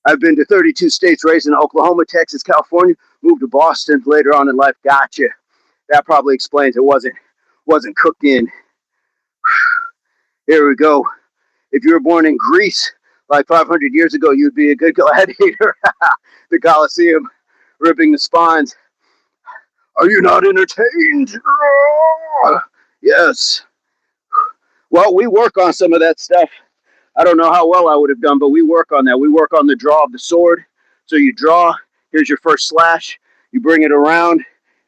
I've been to 32 states, raised in Oklahoma, Texas, California, moved to Boston later on in life. Gotcha. That probably explains it wasn't cooked in. Here we go. If you were born in Greece like 500 years ago, you'd be a good gladiator. The Colosseum, ripping the spines. Are you not entertained? Yes. Well, we work on some of that stuff. I don't know how well I would have done, but we work on that. We work on the draw of the sword. So you draw. Here's your first slash. You bring it around.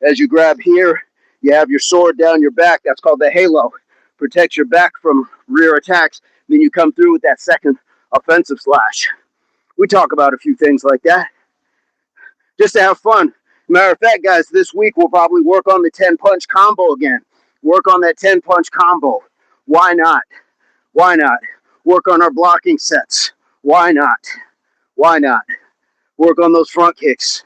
As you grab here, you have your sword down your back. That's called the halo. Protects your back from rear attacks. Then you come through with that second offensive slash. We talk about a few things like that just to have fun. Matter of fact, guys, this week we'll probably work on the 10-punch combo again. Work on that 10-punch combo. Why not? Why not? Work on our blocking sets. Why not? Why not? Work on those front kicks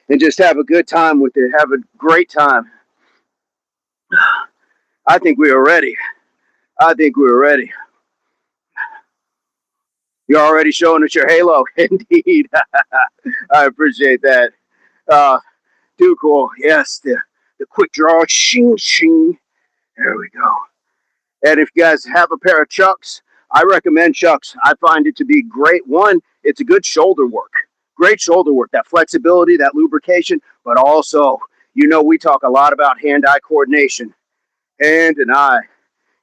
and just have a good time with it. Have a great time. I think we are ready. I think we are ready. You're already showing us your halo. Indeed. I appreciate that. Too cool. Yes, the quick draw. Shing, shing. There we go. And if you guys have a pair of Chucks, I recommend Chucks. I find it to be great. One, it's a good shoulder work. Great shoulder work. That flexibility, that lubrication, but also, we talk a lot about hand-eye coordination. Hand and eye.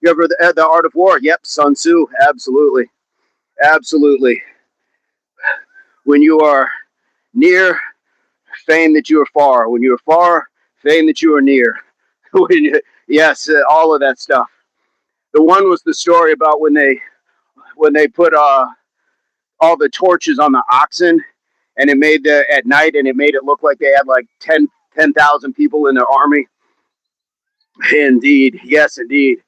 You ever the Art of War? Yep, Sun Tzu. Absolutely. Absolutely. When you are near, feign that you are far. When you are far, feign that you are near. Yes, all of that stuff. The one was the story about when they put all the torches on the oxen, and it made at night, and it made it look like they had like 10,000 people in their army. Indeed, yes, indeed.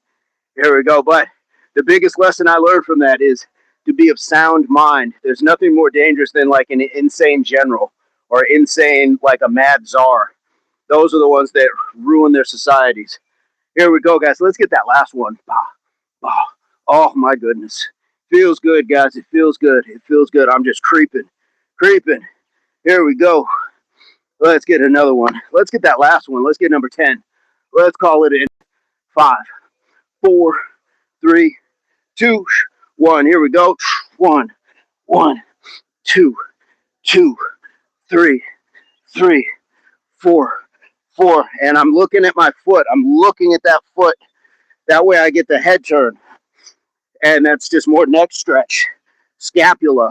Here we go. But the biggest lesson I learned from that is to be of sound mind. There's nothing more dangerous than like an insane general or insane like a mad czar. Those are the ones that ruin their societies. Here we go, guys. Let's get that last one. Oh my goodness. Feels good, guys. It feels good. It feels good. I'm just creeping. Here we go. Let's get another one. Let's get that last one. Let's get number 10. Let's call it in 5, 4, 3, 2, 1. Here we go. 1, 2, 3, 4, 4. And I'm looking at my foot. I'm looking at that foot. That way I get the head turn. And that's just more neck stretch. Scapula.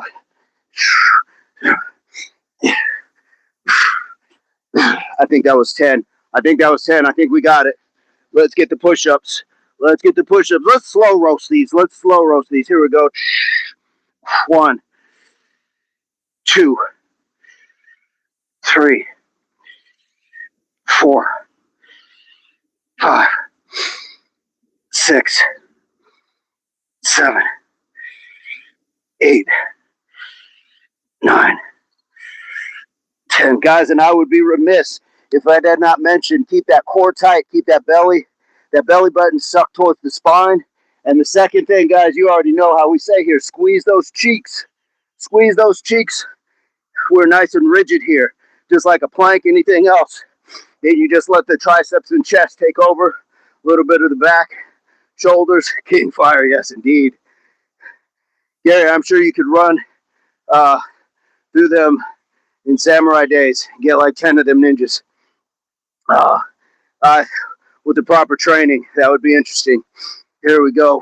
I think that was 10. I think we got it. Let's get the push-ups. Let's slow roast these. Here we go. 1, 2, 3, 4, 5, 6, 7, 8, 9, 10. Guys, and I would be remiss if I did not mention, keep that core tight, keep that belly button sucked towards the spine. And the second thing, guys, you already know how we say here, squeeze those cheeks. We're nice and rigid here, just like a plank, anything else. Then you just let the triceps and chest take over, a little bit of the back, shoulders, king fire, yes, indeed. Gary, I'm sure you could run through them in samurai days, get like 10 of them ninjas. With the proper training, that would be interesting. Here we go.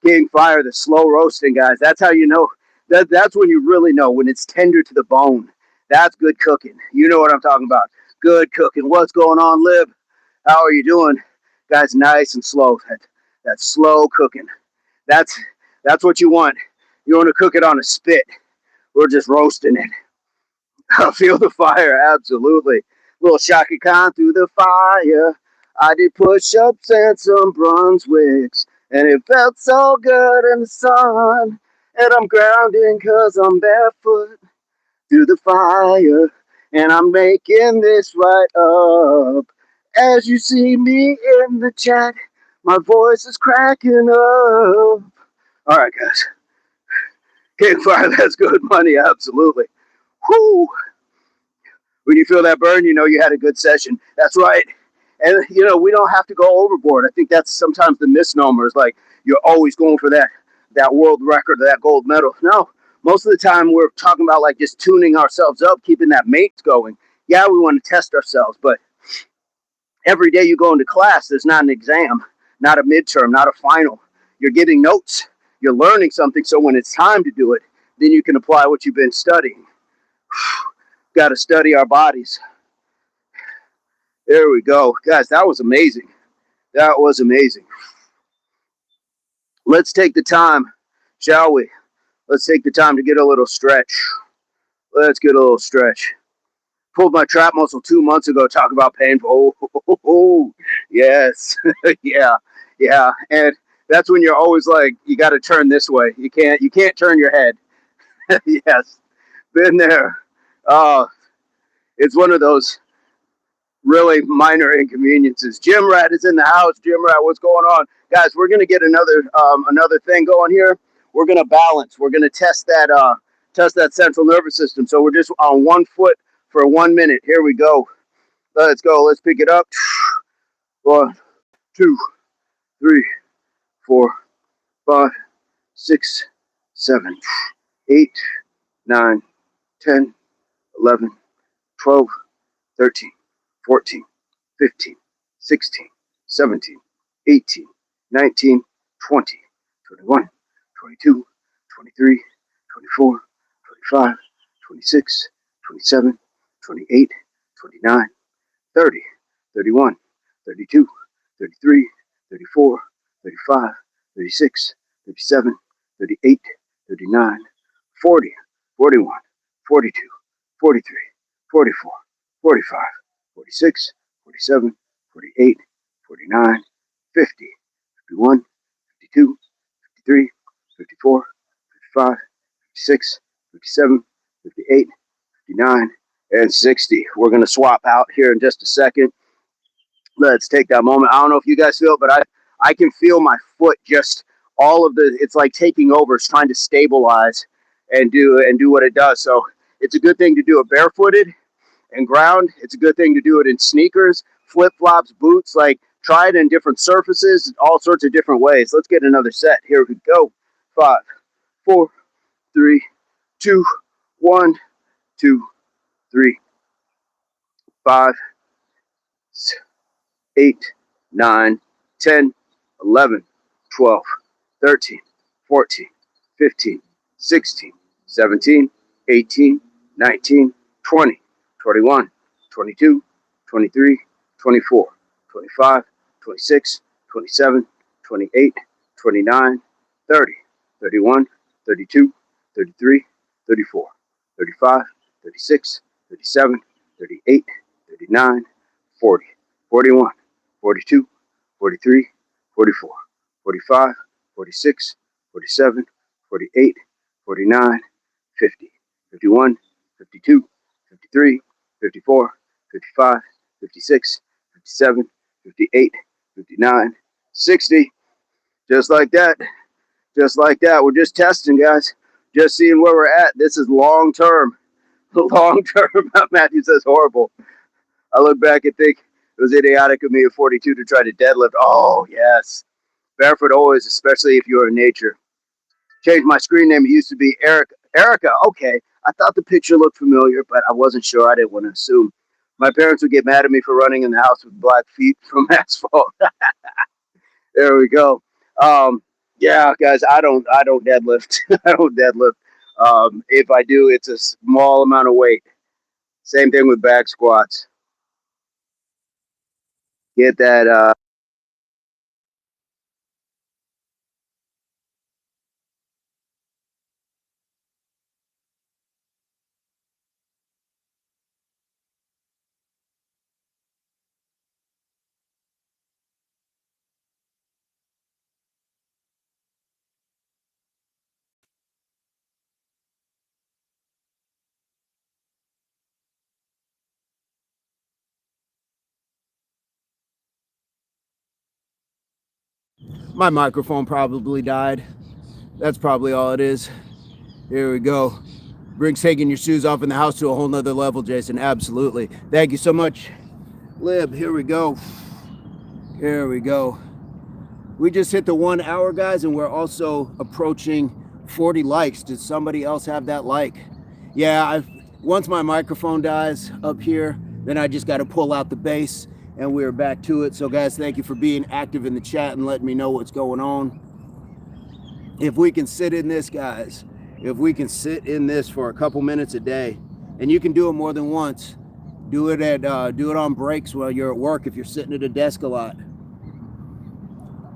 King fire, the slow roasting, guys. That's how you know. That's when you really know, when it's tender to the bone. That's good cooking. You know what I'm talking about. Good cooking. What's going on, Liv? How are you doing? Guys, nice and slow. That's slow cooking. That's what you want. You want to cook it on a spit. We're just roasting it. I feel the fire, absolutely. Little Shaka Khan through the fire. I did push-ups and some Brunswicks, and it felt so good in the sun. And I'm grounding because I'm barefoot through the fire, and I'm making this right up. As you see me in the chat, my voice is cracking up. All right, guys. King fire, that's good money, absolutely. Whoo! When you feel that burn, you know you had a good session. That's right. And, we don't have to go overboard. I think that's sometimes the misnomer is like you're always going for that world record or that gold medal. No, most of the time we're talking about like just tuning ourselves up, keeping that mates going. Yeah, we want to test ourselves, but every day you go into class, there's not an exam, not a midterm, not a final. You're getting notes. You're learning something, so when it's time to do it, then you can apply what you've been studying. Got to study our bodies. There we go. Guys, that was amazing. Let's take the time, shall we? Let's take the time to get a little stretch. Let's get a little stretch. Pulled my trap muscle 2 months ago. Talk about painful. Oh, yes. Yeah. And that's when you're always like, you got to turn this way. You can't turn your head. Yes. Been there. It's one of those really minor inconveniences. Gym Rat is in the house. Gym Rat, what's going on? Guys, we're going to get another thing going here. We're going to balance. We're going to test that central nervous system. So we're just on 1 foot for 1 minute. Here we go. Let's go. Let's pick it up. 1, 2, 3, 4, 5, 6, 7, 8, 9, 10, 11, 12, 13, 14, 15, 16, 17, 18, 19, 20, 21, 22, 23, 24, 25, 26, 27, 28, 29, 30, 31, 32, 33, 34, 35, 36, 37, 38, 39, 40, 41, 42, 43, 44, 45, 46, 47, 48, 49, 50, 51, 52, 53, 54, 55, 56, 57, 58, 59, and 60. We're going to swap out here in just a second. Let's take that moment. I don't know if you guys feel it, but I can feel my foot just it's like taking over. It's trying to stabilize and do what it does. So it's a good thing to do it barefooted and ground. It's a good thing to do it in sneakers, flip-flops, boots. Like, try it in different surfaces, all sorts of different ways. Let's get another set. Here we go. 5, 4, 3, 2, 1, 2, 3, 5, 8, 9, 10, 11, 12, 13, 14, 15, 16, 17, 18, 19, 20, 21, 22, 23, 24, 25, 26, 27, 28, 29, 30, 31, 32, 33, 34, 35, 36, 37, 38, 39, 40, 41, 42, 43, 44, 45, 46, 47, 48, 49, 50, 51, 52, 53, 54, 55, 56, 57, 58, 59, 60. Just like that. Just like that. We're just testing, guys. Just seeing where we're at. This is long term. Long term. Matthew says horrible. I look back and think it was idiotic of me at 42 to try to deadlift. Oh, yes. Barefoot always, especially if you're in nature. Changed my screen name. It used to be Erica. Okay. I thought the picture looked familiar, but I wasn't sure. I didn't want to assume. My parents would get mad at me for running in the house with black feet from asphalt. There we go. Yeah, guys, I don't deadlift. I don't deadlift. If I do, it's a small amount of weight. Same thing with back squats. Get that. My microphone probably died. That's probably all it is. Here we go. Brings taking your shoes off in the house to a whole nother level, Jason. Absolutely. Thank you so much, Lib. Here we go. Here we go. We just hit the 1 hour, guys, and we're also approaching 40 likes. Did somebody else have that like? Yeah, once my microphone dies up here, then I just got to pull out the bass, and we're back to it. So, guys, thank you for being active in the chat and letting me know what's going on. If we can sit in this, guys, if we can sit in this for a couple minutes a day, and you can do it more than once, do it on breaks while you're at work if you're sitting at a desk a lot.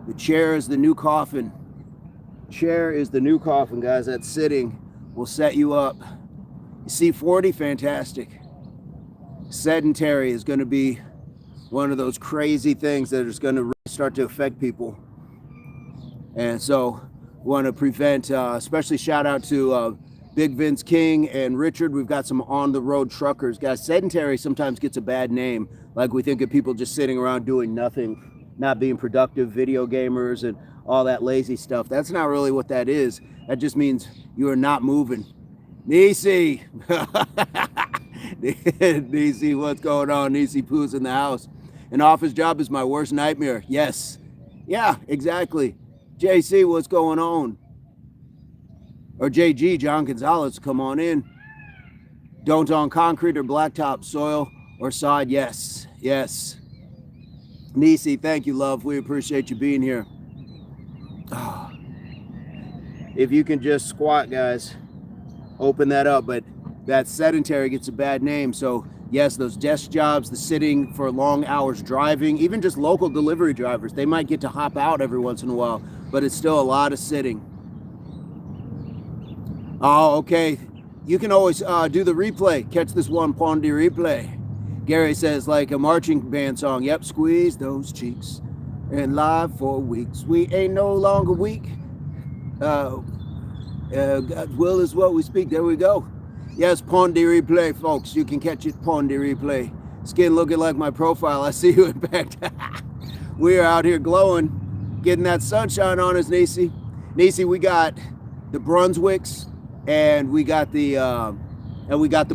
The chair is the new coffin. Chair is the new coffin, guys. That sitting will set you up. C40, fantastic. Sedentary is going to be one of those crazy things that is going to really start to affect people. And so we want to prevent, especially shout out to Big Vince King and Richard. We've got some on-the-road truckers. Guys, sedentary sometimes gets a bad name. Like we think of people just sitting around doing nothing, not being productive, video gamers and all that lazy stuff. That's not really what that is. That just means you are not moving. Nisi! Nisi, what's going on? Nisi Poo's in the house. An office job is my worst nightmare. Yes. Yeah, exactly. JC, what's going on? Or JG, John Gonzalez, come on in. Don't on concrete or blacktop, soil or sod. Yes, yes. Nisi, thank you, love. We appreciate you being here. Oh. If you can just squat, guys, open that up. But that sedentary gets a bad name. So yes, those desk jobs, the sitting for long hours driving, even just local delivery drivers, they might get to hop out every once in a while, but it's still a lot of sitting. Oh, okay. You can always do the replay. Catch this one Pondy replay. Gary says, like a marching band song. Yep, squeeze those cheeks and live for weeks. We ain't no longer weak. God's will is what we speak. There we go. Yes, Pondy replay, folks. You can catch it, Pondy replay. Skin looking like my profile. I see you, in fact. We are out here glowing, getting that sunshine on us, Nisi. Nisi, we got the Brunswicks and we got the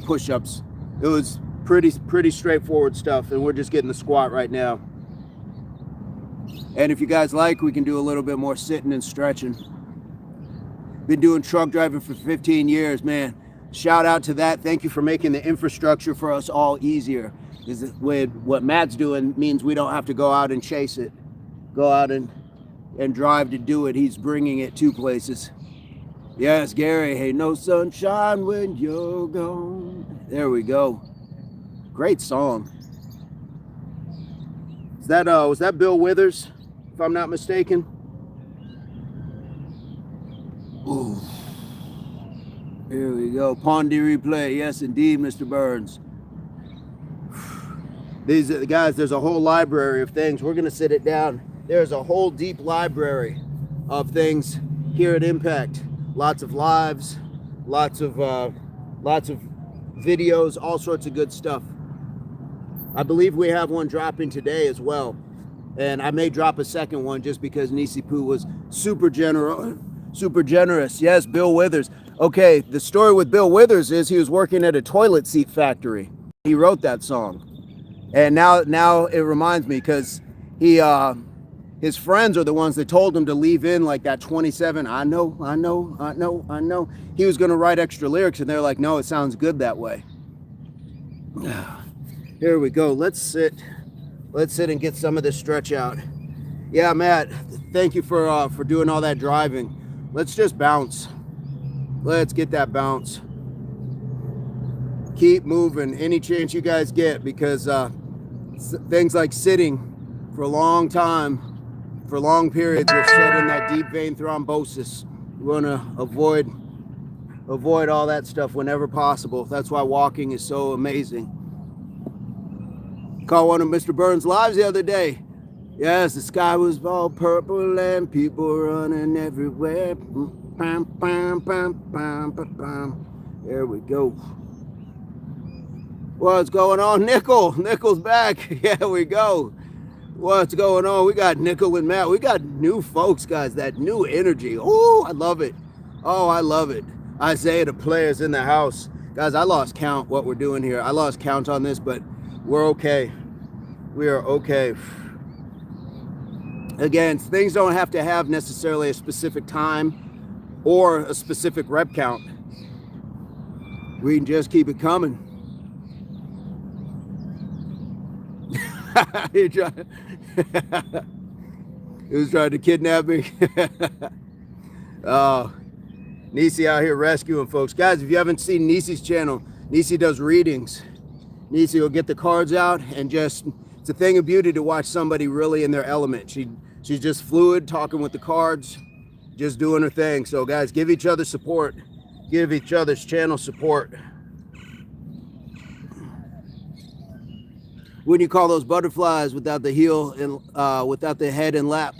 push-ups. It was pretty straightforward stuff, and we're just getting the squat right now. And if you guys like, we can do a little bit more sitting and stretching. Been doing truck driving for 15 years, man. Shout out to that. Thank you for making the infrastructure for us all easier. Because with what Matt's doing means we don't have to go out and chase it. Go out and drive to do it. He's bringing it to places. Yes, Gary. Hey, no sunshine when you're gone. There we go. Great song. Was that Bill Withers, if I'm not mistaken? Ooh. Here we go. Pondy replay. Yes, indeed, Mr. Burns. These guys, there's a whole library of things. We're going to sit it down. There's a whole deep library of things here at Impact. Lots of lives, lots of videos, all sorts of good stuff. I believe we have one dropping today as well. And I may drop a second one just because Nisi Poo was super generous. Yes, Bill Withers. Okay, the story with Bill Withers is he was working at a toilet seat factory. He wrote that song. And now it reminds me, because his friends are the ones that told him to leave in like that 27, I know. He was going to write extra lyrics, and they're like, no, it sounds good that way. Here we go. Let's sit and get some of this stretch out. Yeah, Matt, thank you for doing all that driving. Let's just bounce. Let's get that bounce. Keep moving any chance you guys get, because things like sitting for a long time, for long periods, will set in that deep vein thrombosis. You want to avoid all that stuff whenever possible. That's why walking is so amazing. Caught one of Mr. Burns' lives the other day. Yes, the sky was all purple and people running everywhere. There we go. What's going on, Nickel? Nickel's back. Here we go. What's going on? We got Nickel and Matt. We got new folks, guys. That new energy. Oh, I love it. Oh, I love it. Isaiah, the players in the house. Guys, I lost count what we're doing here. I lost count on this, but we're okay. We are okay. Again, things don't have to have necessarily a specific time or a specific rep count. We can just keep it coming. He was trying to kidnap me. Oh, Nisi out here rescuing folks. Guys, if you haven't seen Nisi's channel, Nisi does readings. Nisi will get the cards out and just, it's a thing of beauty to watch somebody really in their element. She's just fluid, talking with the cards, just doing her thing. So guys, give each other support. Give each other's channel support. Wouldn't you call those butterflies without the heel and without the head and lap?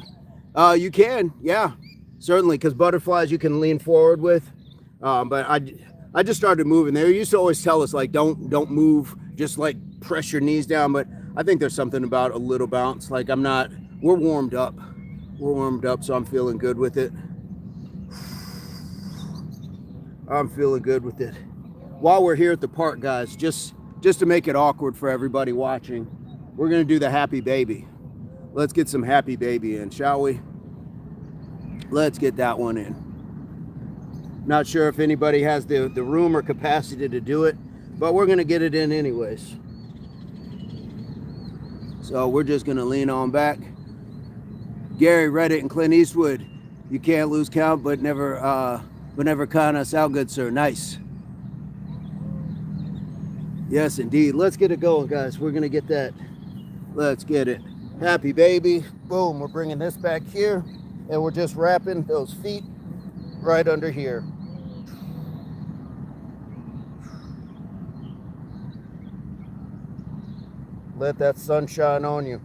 You can, yeah, certainly, because butterflies you can lean forward with. But I just started moving. They used to always tell us like don't move, just like press your knees down. But I think there's something about a little bounce. Like we're warmed up. We're warmed up, so I'm feeling good with it. I'm feeling good with it. While we're here at the park, guys, just to make it awkward for everybody watching, we're gonna do the happy baby. Let's get some happy baby in, shall we? Let's get that one in. Not sure if anybody has the room or capacity to do it, but we're gonna get it in anyways. So we're just gonna lean on back. Gary, Reddit, and Clint Eastwood, you can't lose count, but never count us out, good sir. Nice. Yes, indeed. Let's get it going, guys. We're gonna get that. Let's get it. Happy baby. Boom. We're bringing this back here, and we're just wrapping those feet right under here. Let that sun shine on you.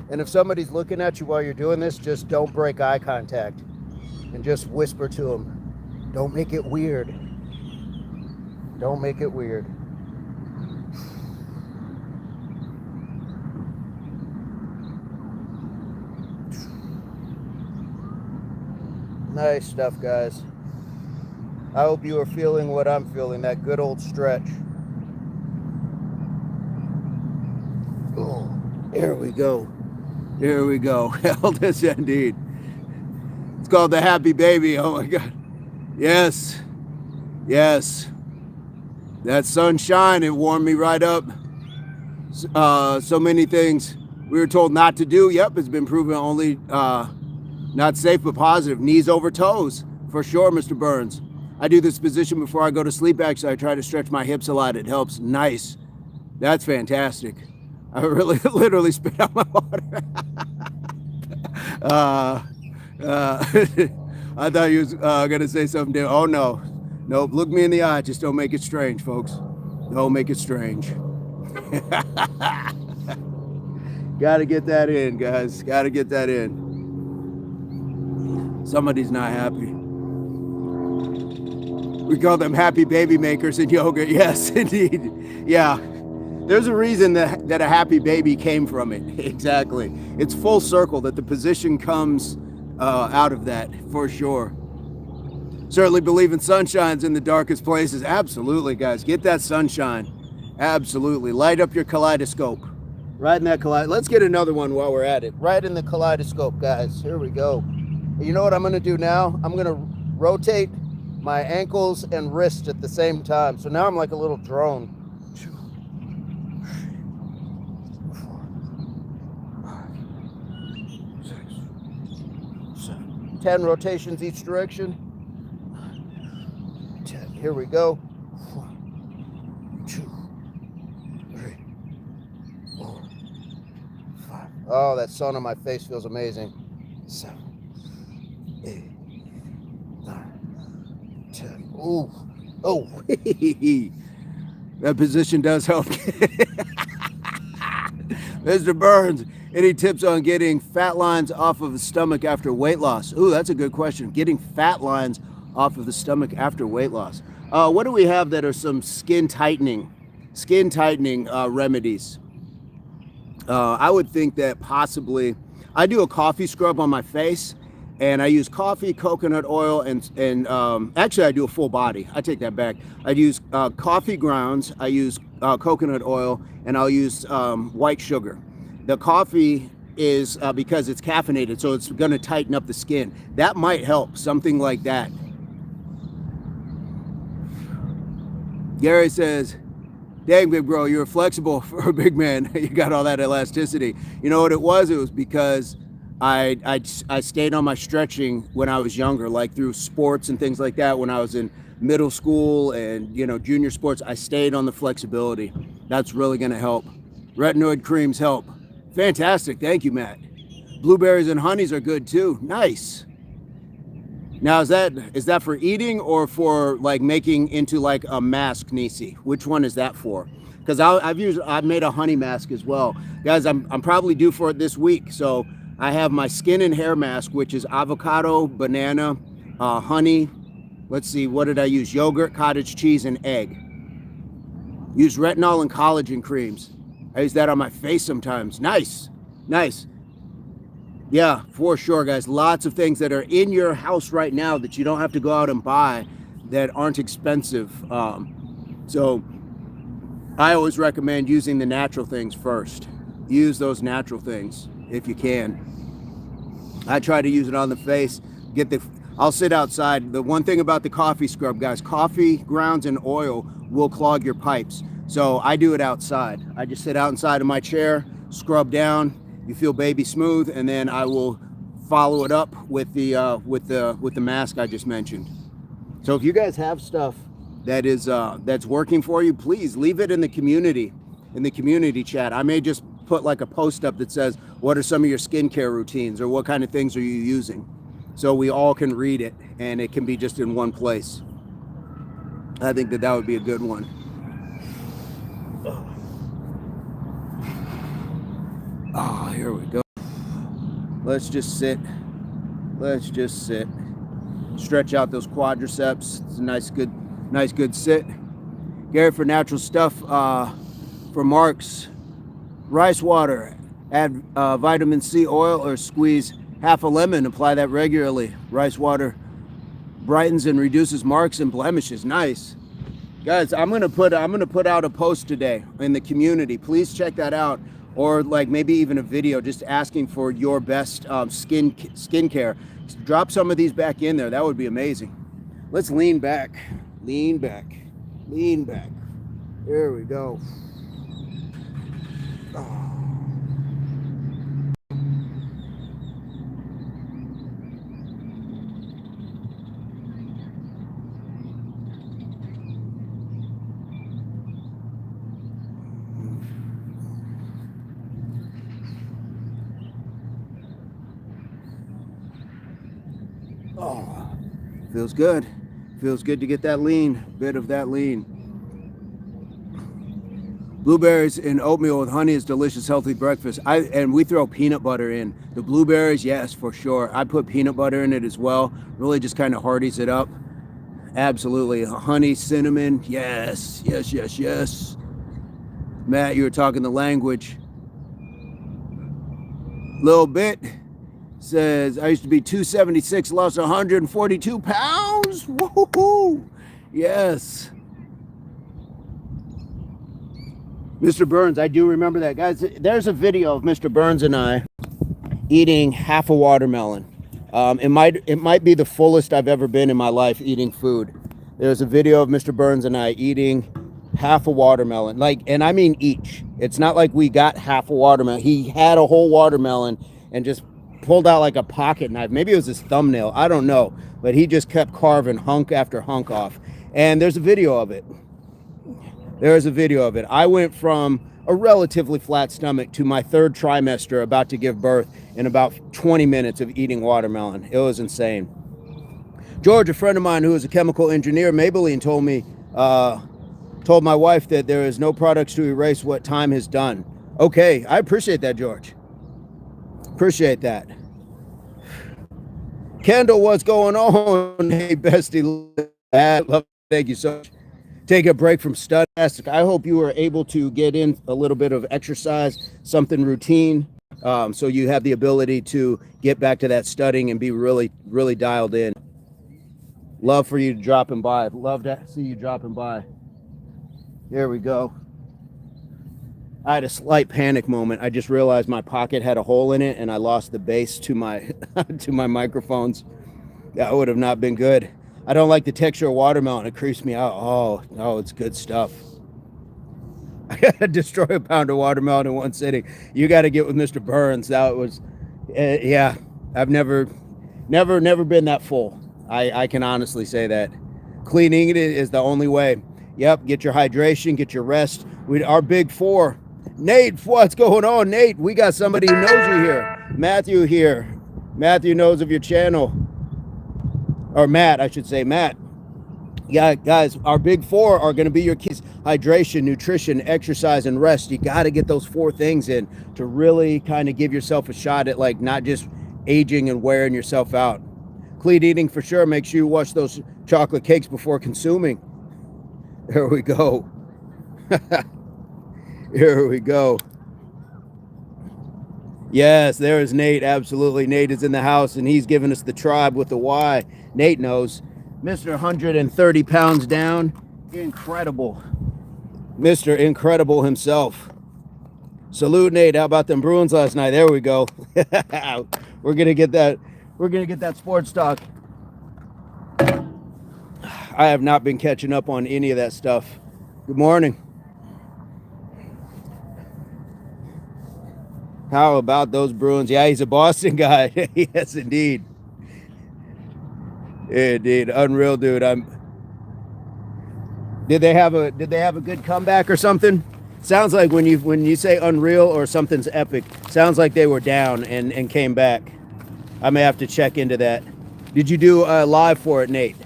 And if somebody's looking at you while you're doing this, just don't break eye contact and just whisper to them. Don't make it weird. Don't make it weird. Nice stuff, guys. I hope you are feeling what I'm feeling, that good old stretch. Oh, there we go. There we go. Held this indeed. It's called the happy baby. Oh my God. Yes. Yes. That sunshine, it warmed me right up. So many things we were told not to do. Yep, it's been proven only not safe but positive. Knees over toes, for sure, Mr. Burns. I do this position before I go to sleep. Actually, I try to stretch my hips a lot. It helps. Nice. That's fantastic. I really literally spit out my water. I thought you was going to say something different. Oh, no. Nope, look me in the eye. Just don't make it strange, folks. Don't make it strange. Gotta get that in, guys. Gotta get that in. Somebody's not happy. We call them happy baby makers in yoga. Yes, indeed. Yeah. There's a reason that a happy baby came from it. Exactly. It's full circle that the position comes out of that, for sure. Certainly believe in sunshines in the darkest places. Absolutely, guys. Get that sunshine. Absolutely. Light up your kaleidoscope. Right in that kaleidoscope. Let's get another one while we're at it. Right in the kaleidoscope, guys. Here we go. You know what I'm going to do now? I'm going to rotate my ankles and wrists at the same time. So now I'm like a little drone. 2, 3, 4, 5, 6, 7. 10 rotations each direction. 10. Here we go. 1, 2, 3, 4, 5. Oh, that sun on my face feels amazing. 7, 8, 9, 10. Ooh. Oh, that position does help. Mr. Burns, any tips on getting fat lines off of the stomach after weight loss? Ooh, that's a good question. Getting fat lines off of the stomach after weight loss. What do we have that are some skin tightening remedies? I would think that possibly, I do a coffee scrub on my face, and I use coffee, coconut oil, and actually I do a full body. I take that back. I use coffee grounds, I use coconut oil, and I'll use white sugar. The coffee is because it's caffeinated, so it's gonna tighten up the skin. That might help, something like that. Gary says, dang, big bro, you're flexible for a big man. You got all that elasticity. You know what it was? It was because I stayed on my stretching when I was younger, like through sports and things like that. When I was in middle school and, you know, junior sports, I stayed on the flexibility. That's really going to help. Retinoid creams help. Fantastic. Thank you, Matt. Blueberries and honeys are good too. Nice. Now, is that for eating or for like making into like a mask, Nisi? Which one is that for? Because I've made a honey mask as well, guys. I'm probably due for it this week. So I have my skin and hair mask, which is avocado, banana, honey. Let's see, what did I use? Yogurt, cottage cheese, and egg. Use retinol and collagen creams. I use that on my face sometimes. Nice, nice. Yeah, for sure, guys. Lots of things that are in your house right now that you don't have to go out and buy that aren't expensive. So I always recommend using the natural things first. Use those natural things if you can. I try to use it on the face. I'll sit outside. The one thing about the coffee scrub, guys, coffee grounds and oil will clog your pipes. So I do it outside. I just sit outside of my chair, scrub down. You feel baby smooth, and then I will follow it up with the mask I just mentioned. So if you guys have stuff that is that's working for you, please leave it in the community chat. I may just put like a post up that says, what are some of your skincare routines, or what kind of things are you using, so we all can read it and it can be just in one place. I think that would be a good one. Oh, here we go. Let's just sit. Stretch out those quadriceps. It's a nice good sit. Gary, for natural stuff, for Mark's rice water, add vitamin C oil or squeeze half a lemon. Apply that regularly. Rice water brightens and reduces marks and blemishes. Nice. Guys, I'm gonna put out a post today in the community. Please check that out. Or like maybe even a video just asking for your best skincare. Drop some of these back in there. That would be amazing. Let's lean back. There we go. Oh, feels good. Feels good to get that bit of that lean. Blueberries and oatmeal with honey is delicious, healthy breakfast. And we throw peanut butter in. The blueberries, yes, for sure. I put peanut butter in it as well. Really just kind of hearties it up. Absolutely. Honey, cinnamon, yes. Matt, you were talking the language. Little bit. Says, I used to be 276, lost 142 pounds. Woohoo! Yes. Mr. Burns, I do remember that. Guys, there's a video of Mr. Burns and I eating half a watermelon. It might be the fullest I've ever been in my life eating food. There's a video of Mr. Burns and I eating half a watermelon. And I mean each. It's not like we got half a watermelon. He had a whole watermelon and just pulled out like a pocket knife. Maybe it was his thumbnail. I don't know. But he just kept carving hunk after hunk off. And there's a video of it. I went from a relatively flat stomach to my third trimester about to give birth in about 20 minutes of eating watermelon. It was insane. George, a friend of mine who is a chemical engineer, Maybelline, told my wife that there is no products to erase what time has done. Okay, I appreciate that, George. Appreciate that. Kendall, what's going on? Hey, bestie. Thank you so much. Take a break from study. I hope you were able to get in a little bit of exercise, something routine, so you have the ability to get back to that studying and be really, really dialed in. Love for you dropping by. Love to see you dropping by. Here we go. I had a slight panic moment. I just realized my pocket had a hole in it and I lost the base to my to my microphones. That would have not been good. I don't like the texture of watermelon. It creeps me out. Oh, it's good stuff. I gotta destroy a pound of watermelon in one sitting. You got to get with Mr. Burns. That was, yeah. I've never been that full. I can honestly say that. Cleaning it is the only way. Yep. Get your hydration. Get your rest. Our big four. Nate, what's going on, Nate? We got somebody who knows you here. Matthew here. Matthew knows of your channel. Or Matt, I should say. Matt. Yeah, guys, our big four are going to be your keys: hydration, nutrition, exercise, and rest. You got to get those four things in to really kind of give yourself a shot at like not just aging and wearing yourself out. Clean eating for sure. Make sure you wash those chocolate cakes before consuming. There we go. Here we go. Yes, there is Nate. Absolutely. Nate is in the house and he's giving us the tribe with the Y. Nate knows. Mr. 130 pounds down. Incredible. Mr. Incredible himself. Salute, Nate. How about them Bruins last night? There we go. We're gonna get that. We're gonna get that sports talk. I have not been catching up on any of that stuff. Good morning. How about those Bruins? Yeah, he's a Boston guy. Yes, indeed. Indeed, unreal, dude. Did they have a good comeback or something? Sounds like when you say unreal or something's epic, sounds like they were down and came back. I may have to check into that. Did you do a live for it, Nate?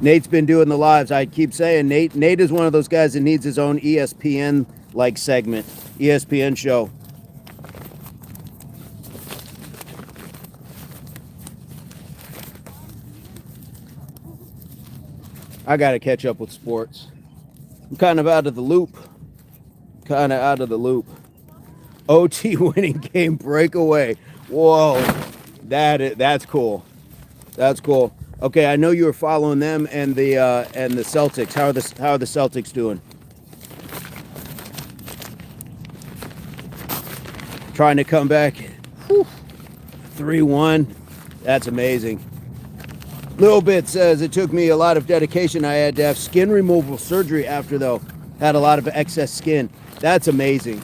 Nate's been doing the lives. I keep saying Nate is one of those guys that needs his own ESPN like segment, ESPN show. I got to catch up with sports. I'm kind of out of the loop. OT winning game breakaway. Whoa, that's cool. That's cool. Okay, I know you were following them and the Celtics. How are the Celtics doing? Trying to come back. 3-1. That's amazing. Little Bit says it took me a lot of dedication. I had to have skin removal surgery after, though. Had a lot of excess skin. That's amazing.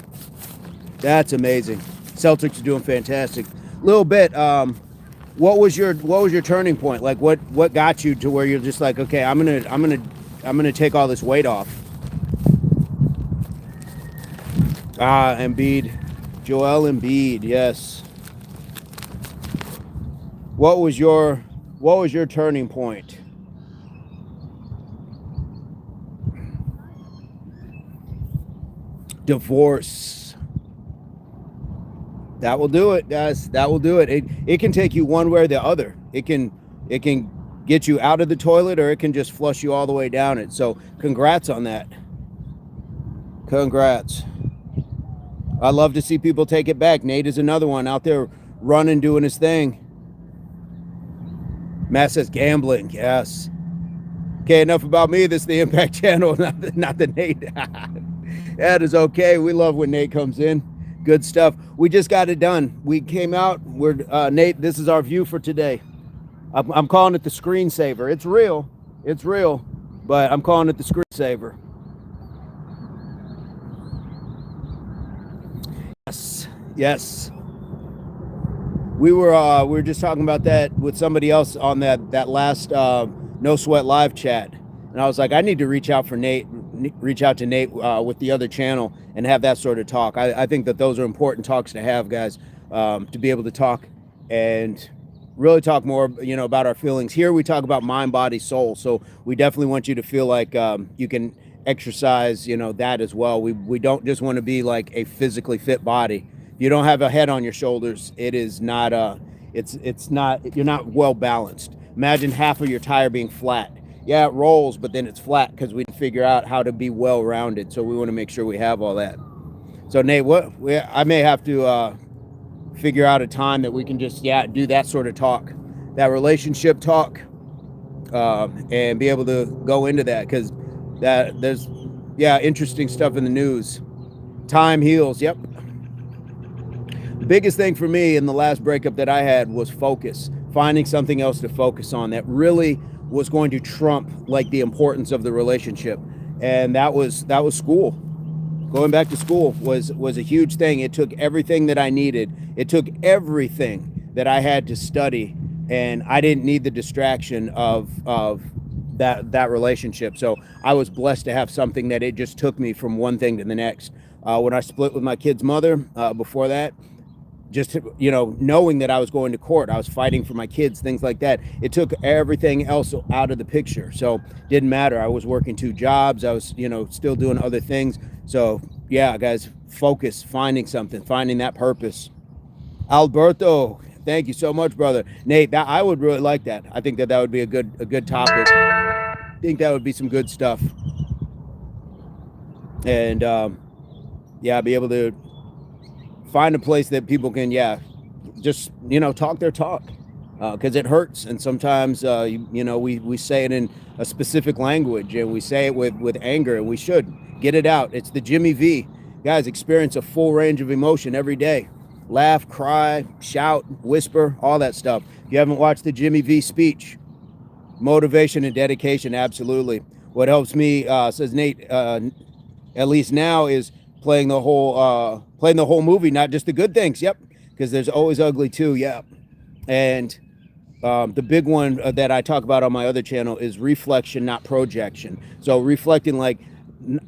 That's amazing. Celtics are doing fantastic. Little Bit, what was your turning point? Like what got you to where you're just like, okay, I'm gonna take all this weight off? Embiid. Joel Embiid, yes. What was your turning point? Divorce. That will do it, guys. That will do it. It can take you one way or the other. It can get you out of the toilet, or it can just flush you all the way down it. So congrats on that. Congrats. I love to see people take it back. Nate is another one out there running, doing his thing. Matt says gambling. Yes. Okay, enough about me. This is the Impact Channel, not the Nate. That is okay. We love when Nate comes in. Good stuff. We just got it done. We came out. We're Nate. This is our view for today. I'm calling it the screensaver. It's real. It's real, but I'm calling it the screensaver. Yes. Yes. We were just talking about that with somebody else on that last No Sweat live chat, and I was like, I need to reach out to Nate with the other channel and have that sort of talk. I think that those are important talks to have, guys, to be able to talk and really talk more, about our feelings. Here we talk about mind, body, soul. So we definitely want you to feel like you can exercise, that as well. We don't just want to be like a physically fit body. If you don't have a head on your shoulders, it is not you're not well balanced. Imagine half of your tire being flat. Yeah, it rolls, but then it's flat because we figure out how to be well-rounded. So we want to make sure we have all that. So Nate, I may have to figure out a time that we can just do that sort of talk, that relationship talk, and be able to go into that, because there's interesting stuff in the news. Time heals. Yep. The biggest thing for me in the last breakup that I had was focus, finding something else to focus on that really was going to trump like the importance of the relationship. And that was school. Going back to school was a huge thing. It took everything that I needed. It took everything that I had to study, and I didn't need the distraction of that relationship. So I was blessed to have something that it just took me from one thing to the next. When I split with my kid's mother, before that, just, you know, knowing that I was going to court, I was fighting for my kids, things like that. It took everything else out of the picture. So didn't matter. I was working 2 jobs. I was, you know, still doing other things. So yeah, guys, focus, finding something, finding that purpose. Alberto, thank you so much, brother. Nate, that I would really like that. I think that would be a good topic. I think that would be some good stuff. And yeah, be able to find a place that people can, yeah, just, you know, talk their talk, because it hurts. And sometimes, you know, we say it in a specific language, and we say it with anger, and we should get it out. It's the Jimmy V. Guys, experience a full range of emotion every day. Laugh, cry, shout, whisper, all that stuff. If you haven't watched the Jimmy V speech, motivation and dedication, absolutely. What helps me, says Nate, at least now, is playing the whole movie, not just the good things. Yep, because there's always ugly too. Yep. And the big one that I talk about on my other channel is reflection, not projection. So reflecting, like,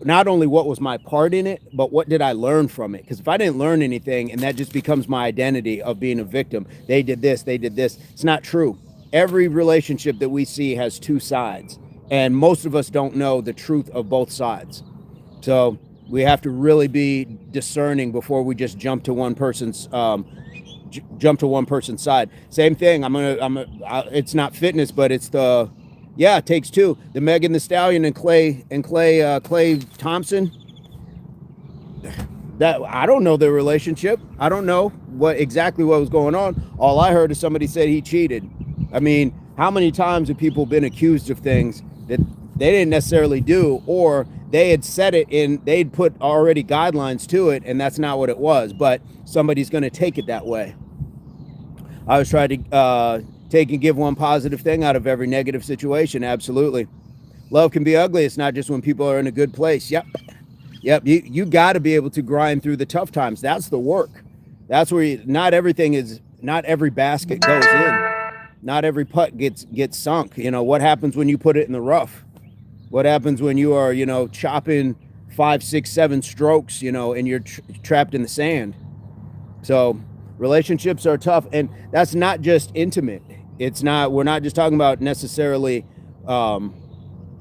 not only what was my part in it, but what did I learn from it? Because if I didn't learn anything, and that just becomes my identity of being a victim, they did this, it's not true. Every relationship that we see has 2 sides, and most of us don't know the truth of both sides. So we have to really be discerning before we just jump to one person's side. Same thing. It's not fitness, but it's the, yeah, it takes 2. The Megan Thee Stallion and Clay Thompson. That, I don't know their relationship. I don't know what was going on. All I heard is somebody said he cheated. I mean, how many times have people been accused of things that they didn't necessarily do, or they had said it in, they'd put already guidelines to it, and that's not what it was, but somebody's going to take it that way. I was trying to take and give one positive thing out of every negative situation. Absolutely. Love can be ugly. It's not just when people are in a good place. Yep. You got to be able to grind through the tough times. That's the work. That's where not every basket goes in. Not every putt gets sunk. You know, what happens when you put it in the rough? What happens when you are, you know, chopping 5, 6, 7 strokes, you know, and you're trapped in the sand? So relationships are tough, and that's not just intimate. We're not just talking about necessarily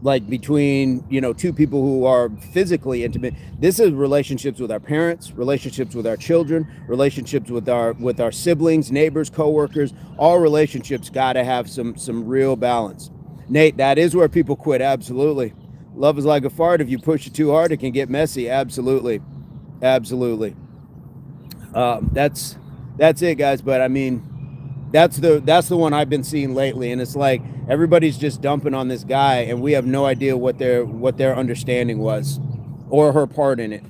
like between, you know, 2 people who are physically intimate. This is relationships with our parents, relationships with our children, relationships with our siblings, neighbors, coworkers. All relationships got to have some real balance. Nate, that is where people quit. Absolutely. Love is like a fart. If you push it too hard, it can get messy. Absolutely. That's it, guys. But I mean, that's the one I've been seeing lately, and it's like everybody's just dumping on this guy, and we have no idea what their understanding was or her part in it.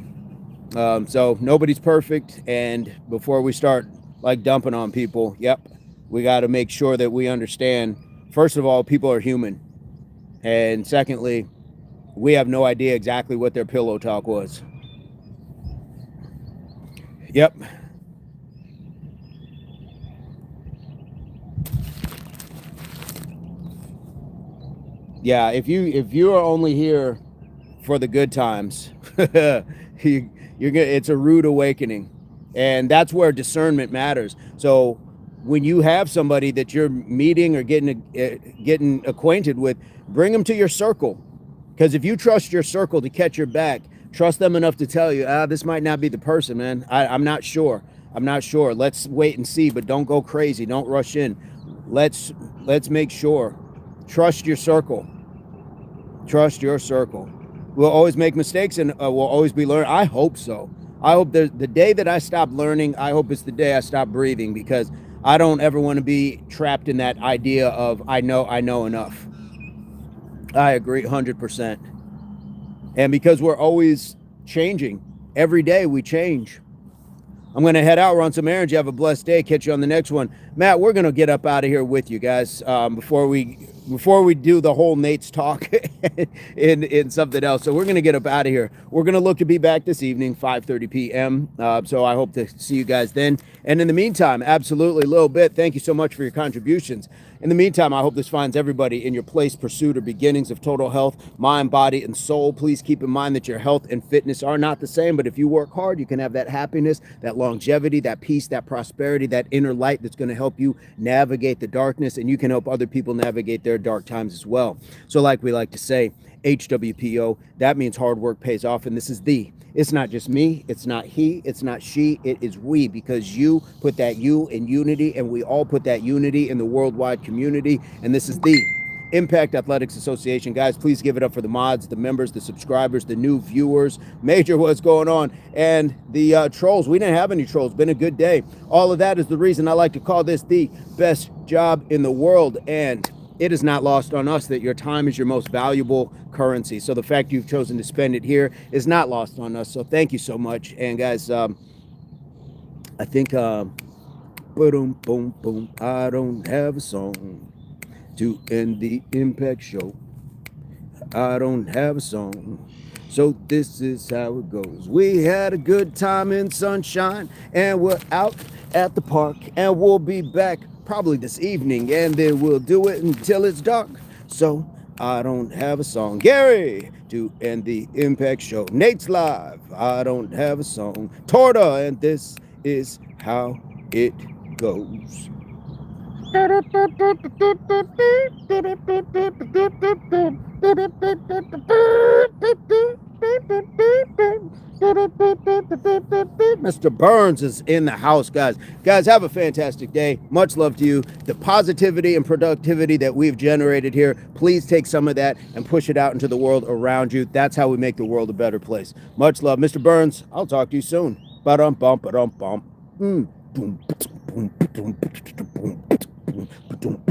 So nobody's perfect, and before we start like dumping on people, yep, we got to make sure that we understand. First of all, people are human, and secondly, we have no idea exactly what their pillow talk was. Yep. Yeah, if you are only here for the good times, it's a rude awakening, and that's where discernment matters. So when you have somebody that you're meeting or getting acquainted with, bring them to your circle, because if you trust your circle to catch your back, trust them enough to tell you, this might not be the person, man. I'm not sure. Let's wait and see, but don't go crazy. Don't rush in. Let's make sure. Trust your circle. We'll always make mistakes, and we'll always be learning. I hope so. I hope the day that I stop learning, I hope it's the day I stop breathing, because I don't ever want to be trapped in that idea of I know enough. I agree 100%. And because we're always changing, every day we change. I'm going to head out, run some errands. You have a blessed day. Catch you on the next one. Matt, we're going to get up out of here with you guys before we before we do the whole Nate's talk in something else. So we're going to get up out of here. We're going to look to be back this evening, 5:30 p.m. So I hope to see you guys then. And in the meantime, absolutely, Lil Bit, thank you so much for your contributions. In the meantime, I hope this finds everybody in your place, pursuit, or beginnings of total health, mind, body, and soul. Please keep in mind that your health and fitness are not the same, but if you work hard, you can have that happiness, that longevity, that peace, that prosperity, that inner light that's going to help you navigate the darkness, and you can help other people navigate their dark times as well. So like we like to say, HWPO, that means hard work pays off, and this is it's not just me, it's not he, it's not she, it is we, because you put that you in unity, and we all put that unity in the worldwide community, and this is the Impact Athletics Association. Guys, please give it up for the mods, the members, the subscribers, the new viewers. Major, what's going on? And the trolls. We didn't have any trolls. Been a good day. All of that is the reason I like to call this the best job in the world. And it is not lost on us that your time is your most valuable currency. So the fact you've chosen to spend it here is not lost on us. So thank you so much. And guys, I think, boom, boom, boom, I don't have a song to end the Impact Show. I don't have a song. So this is how it goes. We had a good time in sunshine, and we're out at the park, and we'll be back probably this evening, and then we'll do it until it's dark. So I don't have a song. Gary, to end the Impact Show. Nate's live. I don't have a song. Torta, and this is how it goes. Mr. Burns is in the house, guys. Guys, have a fantastic day. Much love to you. The positivity and productivity that we've generated here, please take some of that and push it out into the world around you. That's how we make the world a better place. Much love. Mr. Burns, I'll talk to you soon. Ba-dum-bum, ba-dum-bum. Boom, boom, boom, boom, boom, boom, boom.